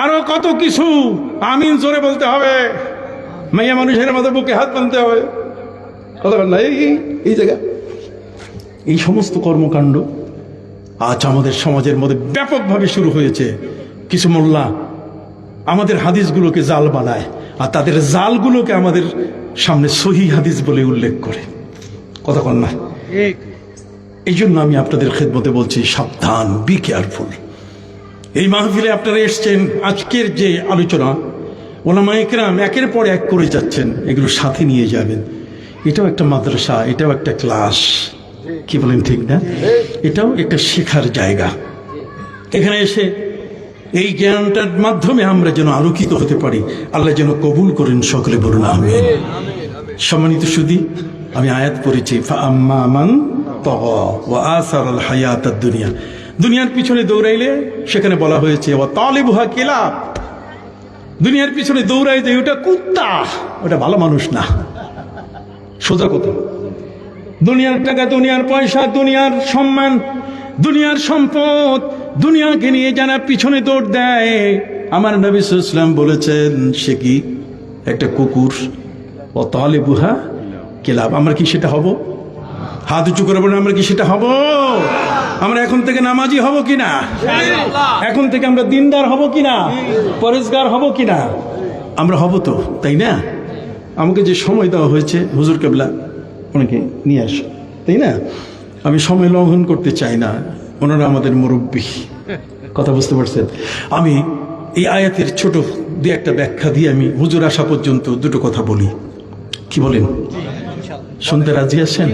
A: আরো কত কিছু। আমিন জোরে বলতে হবে, মাইয়া মানুষের মতো বুকে হাত বাঁধতে হবে। কথা বল না? এই জায়গা এই সমস্ত কর্মকাণ্ড আজ আমাদের সমাজের মধ্যে ব্যাপকভাবে শুরু হয়েছে। কিছু মোল্লা আমাদের হাদিসগুলোকে জাল বানায়, আর তাদের জালগুলোকে আমাদের সামনে সহি হাদিস বলে উল্লেখ করে। কথা বল না? এই জন্য আমি আপনাদের খেদমতে বলছি, সাবধান, বি কেয়ারফুল। এই মাহফিলে আপনারা এসছেন, আজকের যে আলোচনা ওলামায়ে কেরাম একের পর এক করে যাচ্ছেন, এগুলো সাথে নিয়ে যাবেন। এটাও একটা মাদ্রাসা, এটাও একটা ক্লাস। কি বলেন, ঠিক না? এটাও একটা শেখার জায়গা। এখানে এসে এই জ্ঞানটার মাধ্যমে আমরা যেন আলোকিত হতে পারি, আল্লাহ যেন কবুল করেন। সকলে বলুন আমিন। সম্মানিত সুধী, আমি আয়াত পড়েছি, ফাআম্মা মান তাগা ওয়া আসারাল হায়াতাদ দুনিয়া। দুনিয়ার পিছনে দৌড়াইলে সেখানে বলা হয়েছে ওয়া তালিবুহা কিলাব। দুনিয়ার পিছনে দৌড়াই যে ওটা কুত্তা, ওটা ভালো মানুষ না। সোজা কথা। দুনিয়ার টাকা, দুনিয়ার পয়সা, দুনিয়ার সম্মান, দুনিয়ার সম্পদ, দুনিয়াকে নিয়ে যারা পিছনে দৌড় দেয়, আমার নবী সাল্লাল্লাহু আলাইহি ওয়াসাল্লাম বলেছেন সে কি একটা কুকুর। ও তালিবুহা কিলাব। আমরা কি সেটা হব? হাত উঁচু করে বলেন, আমরা কি সেটা হব? আমরা এখন থেকে নামাজি হব কিনা? এখন থেকে আমরা দিনদার হব কিনা? পরেজগার হব কিনা? আমরা হব তো, তাই না? আমাকে যে সময় দেওয়া হয়েছে, হুজুর কেবলা অনেকে নিয়ে আসো, তাই না? আমি সময় লঙ্ঘন করতে চাই না, ওনারা আমাদের মুরব্বী। কথা বুঝতে পারছেন? আমি এই আয়াতের ছোট দিয়ে একটা ব্যাখ্যা দিয়ে আমি হুজুর আসা পর্যন্ত দুটো কথা বলি। কি বলেন? শুনতে রাজি আছেন?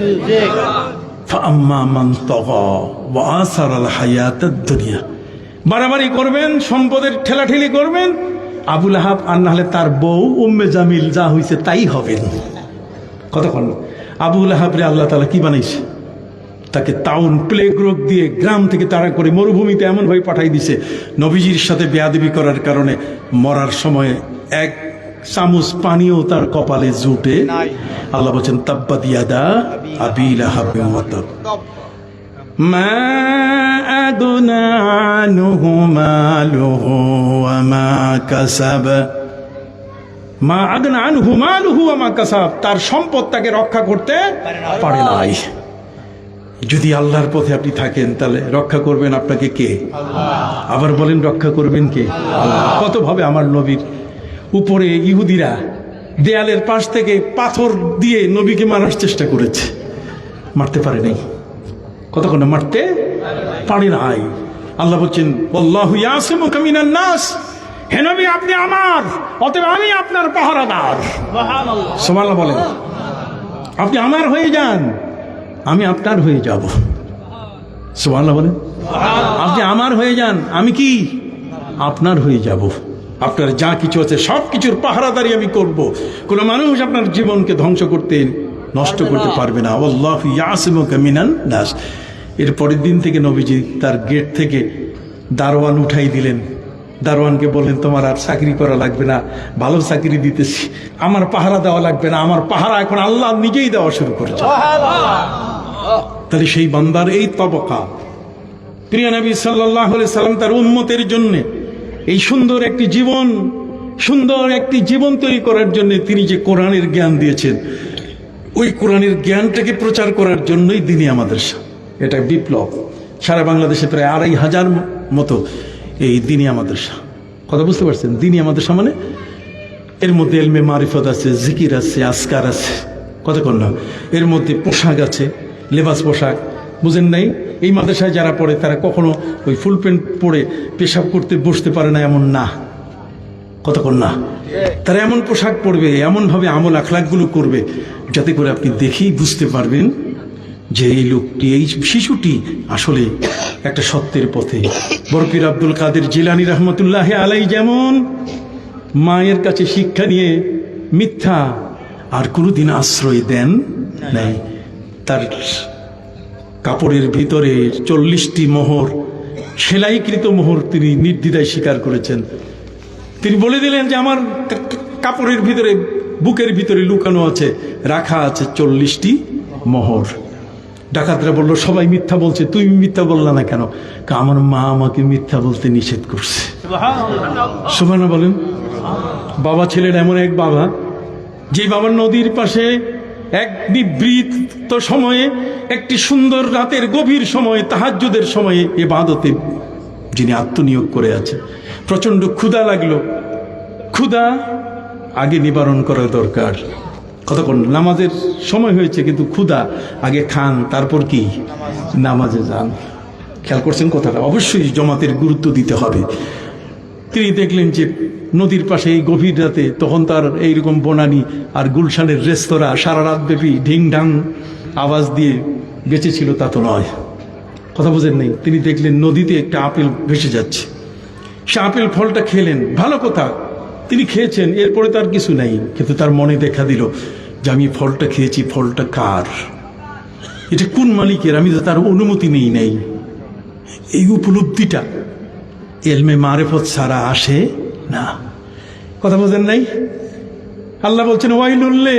A: ফাআম্মা মান তাগা ওয়া আসারাল হায়াতাদ দুনিয়া, বাড়াবাড়ি করবেন, সম্পদের ঠেলাঠেলি করবেন, আবু লাহাব আর না হলে তার বউ উম্মে জামিল যা হইছে তাই হবেন। কতক্ষণ আবু লাহাবরে আল্লাহ তাআলা কি বানাইছে? তাকে তাউন প্লেগ রোগ দিয়ে গ্রাম থেকে তাড়া করে মরুভূমিতে এমনভাবে পাঠাই দিছে, নবীজির সাথে বেয়াদবি করার কারণে মরার সময় এক চামচ পানিও তার কপালে জুটে। আল্লাহ বলছেন তাব্বাত ইয়াদা আবি লাহাবিন ওয়া তাব মা আদনা আনহু মালুহু ওয়া মা কাসাব, মা আদনা আনহু মালুহু ওয়া মা কাসাব, তার সম্পদ তাকে রক্ষা করতে পারে নাই। যদি আল্লাহর পথে আপনি থাকেন তাহলে রক্ষা করবেন আপনাকে কে? আল্লাহ। আবার বলেন রক্ষা করবেন কে? আল্লাহ। কতভাবে আমার নবীর উপরে ইহুদিরা দেয়ালের পাশ থেকে পাথর দিয়ে নবীকে মারার চেষ্টা করেছে, মারতে পারে নাই। কতক্ষণ মারতে পারে নাই। আল্লাহ বলছেন আল্লাহু ইয়াসিমুকা মিনান নাস, হে নবী আপনি আমার, অতএব আমি আপনার পাহারাদার। সুবহানাল্লাহ, সুবহানাল্লাহ বলেন। আপনি আমার হয়ে যান, আমি আপনার হয়ে যাব। সুবহানাল্লাহ বলেন। আপনি আমার হয়ে যান, আমি কি আপনার হয়ে যাব। আপনার যা কিছু আছে সব কিছুর পাহারাদারি আমি করব। কোন মানুষ আপনার জীবনকে ধ্বংস করতে, নষ্ট করতে পারবে না। আল্লাহু ইয়াসিমুকা মিনান নাস। এর পরের দিন থেকে নবীজি তার গেট থেকে দারোয়ান উঠাই দিলেন। দারোয়ানকে বললেন তোমার আর চাকরি করা লাগবে না, ভালো চাকরি দিতেছি, আমার পাহারা দেওয়া লাগবে না, আমার পাহারা এখন আল্লাহ নিজেই দেওয়া শুরু করেছে। তাহলে সেই বান্দার এই তবকা, প্রিয় নবী সাল্লাল্লাহু আলাইহি সাল্লাম তার উম্মতের জন্য এই সুন্দর একটি জীবন তৈরি করার জন্য তিনি যে কোরআনের জ্ঞান দিয়েছেন, ওই কোরআনের জ্ঞানটাকে প্রচার করার জন্যই দিনী মাদ্রাসা। এটা বিপ্লব। সারা বাংলাদেশে প্রায় ২৫০০ মতো এই দিনী মাদ্রাসা। কথা বুঝতে পারছেন? দিনী মাদ্রাসা মানে এর মধ্যে ইলমে মারিফত আছে, জিকির আছে, আজকার আছে। কতক্ষণ না, এর মধ্যে পোশাক আছে, লেবাস পোশাক। বুঝেন নাই? এই মাদ্রাসায় যারা পড়ে তারা কখনো ওই ফুল প্যান্ট পরে পেশাব করতে বসতে পারে না, এমন না। কতক্ষণ না, তারা এমন পোশাক পরবে, এমনভাবে আমল আখলাকগুলো করবে যাতে করে আপনি দেখেই বুঝতে পারবেন যে এই লোকটি, এই শিশুটি আসলে একটা সত্যের পথে। বড় পীর আব্দুল কাদের জিলানী রহমতুল্লাহ আলাইহি যেমন মায়ের কাছে শিক্ষা নিয়ে মিথ্যা আর কোনোদিন আশ্রয় দেন নাই। তার কাপড়ের ভিতরে 40টি মোহর, সেলাইকৃত মোহর তিনি নির্দ্বিধায় স্বীকার করেছেন। তিনি বলে দিলেন যে আমার কাপড়ের ভিতরে, বুকের ভিতরে লুকানো আছে, রাখা আছে 40টি মোহর। ডাকাতরা বলল সবাই মিথ্যা বলছে, তুই মিথ্যা বললা না কেন? আমার মা আমাকে মিথ্যা বলতে নিষেধ করছে। সুবহানাল্লাহ বলেন। বাবা ছিলেন এমন এক বাবা, যে বাবার নদীর পাশে এক নিভৃত সময়ে, একটি সুন্দর রাতের গভীর সময়ে, তাহাজ্জুদের সময়ে ইবাদতে যিনি আত্মনিয়োগ করে আছে। প্রচন্ড ক্ষুধা লাগলো, ক্ষুধা আগে নিবারণ করা দরকার। কতক্ষণ নামাজের সময় হয়েছে কিন্তু ক্ষুধা, আগে খান তারপর কি নামাজে যান। খেয়াল করছেন কথাটা? অবশ্যই জমাতের গুরুত্ব দিতে হবে। তিনি দেখলেন যে নদীর পাশে এই গভীর রাতে, তখন তার এইরকম বনানী আর গুলশানের রেস্তোরাঁ সারা রাত ব্যাপী ঢিং ঢাং আওয়াজ দিয়ে বেঁচেছিল তা তো নয়। কথা বোঝেন নেই? তিনি দেখলেন নদীতে একটা আপেল ভেসে যাচ্ছে, সে আপেল ফলটা খেলেন, ভালো কথা, তিনি খেয়েছেন, এরপরে তার কিছু নেই। কিন্তু তার মনে দেখা দিল যে আমি ফলটা খেয়েছি, ফলটা কার, এটা কোন মালিকের, আমি তো তার অনুমতি নেই নাই। এই উপলব্ধিটা ইলমে মারিফত ছাড়া আসে না। কথা বোঝেন নাই? আল্লাহ বলছেন ওয়াইলুল্লে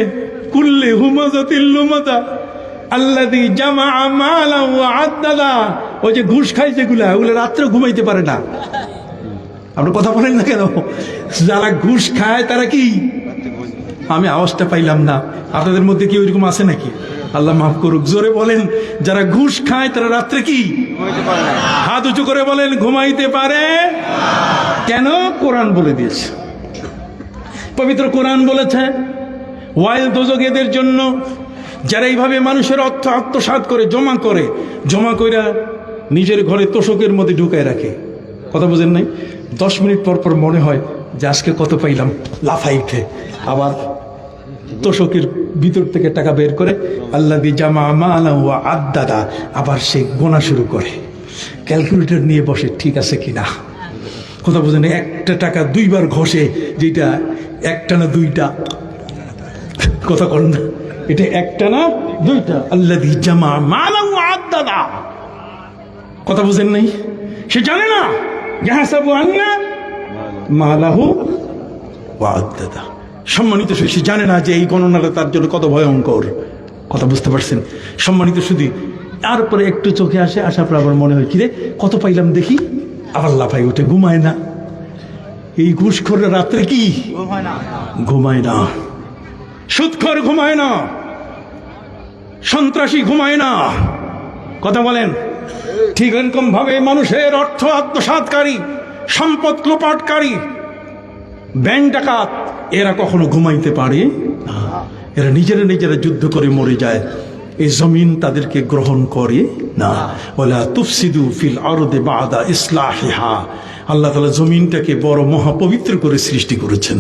A: কুল্লে হুমাযাতিল লুমাযা আল্লাযী জামা মালা ওয়া আদ্দাদা। ওই যে ঘুষ খায় যেগুলা, ওগুলো রাত্রে ঘুমাইতে পারে না। আপনি কথা বলেন না কেন? যারা ঘুষ খায় তারা কি, আমি আওয়াজটা পাইলাম না, আপনাদের মধ্যে কি ওইরকম আছে নাকি? আল্লাহ মাফ করুক, জোরে বলেন। যারা ঘুষ খায় তারা রাত্রে কি, হাত উঁচু করে বলেন, ঘুমাইতে পারে। কেন? কোরআন বলে দিয়েছে, পবিত্র কোরআন বলেছে ওয়াইল দোজক এদের জন্য যারা এইভাবে মানুষের অর্থ আত্মসাৎ করে, জমা কইরা নিজের ঘরে তোষকের মধ্যে ঢুকায় রাখে। কথা বুঝেন নাই? 10 মিনিট পর পর মনে হয় যে আজকে কত পাইলাম, লাফাই উঠে, আবার তোষকের ভিতর থেকে টাকা বের করে আল্লাযী জামা মালাহু ওয়া আদ্দাদা, আবার সে গোনা শুরু করে, ক্যালকুলেটর নিয়ে বসে ঠিক আছে কিনা। কথা বুঝেন? একটা টাকা দুইবার ঘষে, যেটা একটা না দুইটা, কথা করেন না, এটা একটা না দুইটা। আল্লাযী জামা মালাহু ওয়া আদ্দাদা, কথা বুঝেন নাই? সে জানে না ইয়াহসাবু আন্না মালাহু ওয়া আদ্দাদা। সম্মানিত শুধু সে জানে না যে এই গণনাটা তার জন্য কত ভয়ঙ্কর। কথা বুঝতে পারছেন? সম্মানিত শুধু তারপরে একটু চোখে আসে, আসার পর আবার মনে হয় কিরে কত পাইলাম দেখি, আবার লাফাই উঠে, ঘুমায় না। এই ঘুষখোররা রাত্রে কি ঘুমায় না, সুদখোর ঘুমায় না, সন্ত্রাসী ঘুমায় না। কথা বলেন? ঠিক এরকম ভাবে মানুষের অর্থ আত্মসাৎকারী, সম্পদ লোপাটকারী, ব্যাংক ডাকাত, এরা কখনো ঘুমাইতে পারে না। এরা নিজেরা যুদ্ধ করে মরে যায়, এই জমিন তাদেরকে গ্রহণ করে না। ওয়ালা তুফসিদু ফিল আরদি বাদা ইসলাহিহা। আল্লাহ তাআলা জমিনটাকে বড় মহাপবিত্র করে সৃষ্টি করেছেন।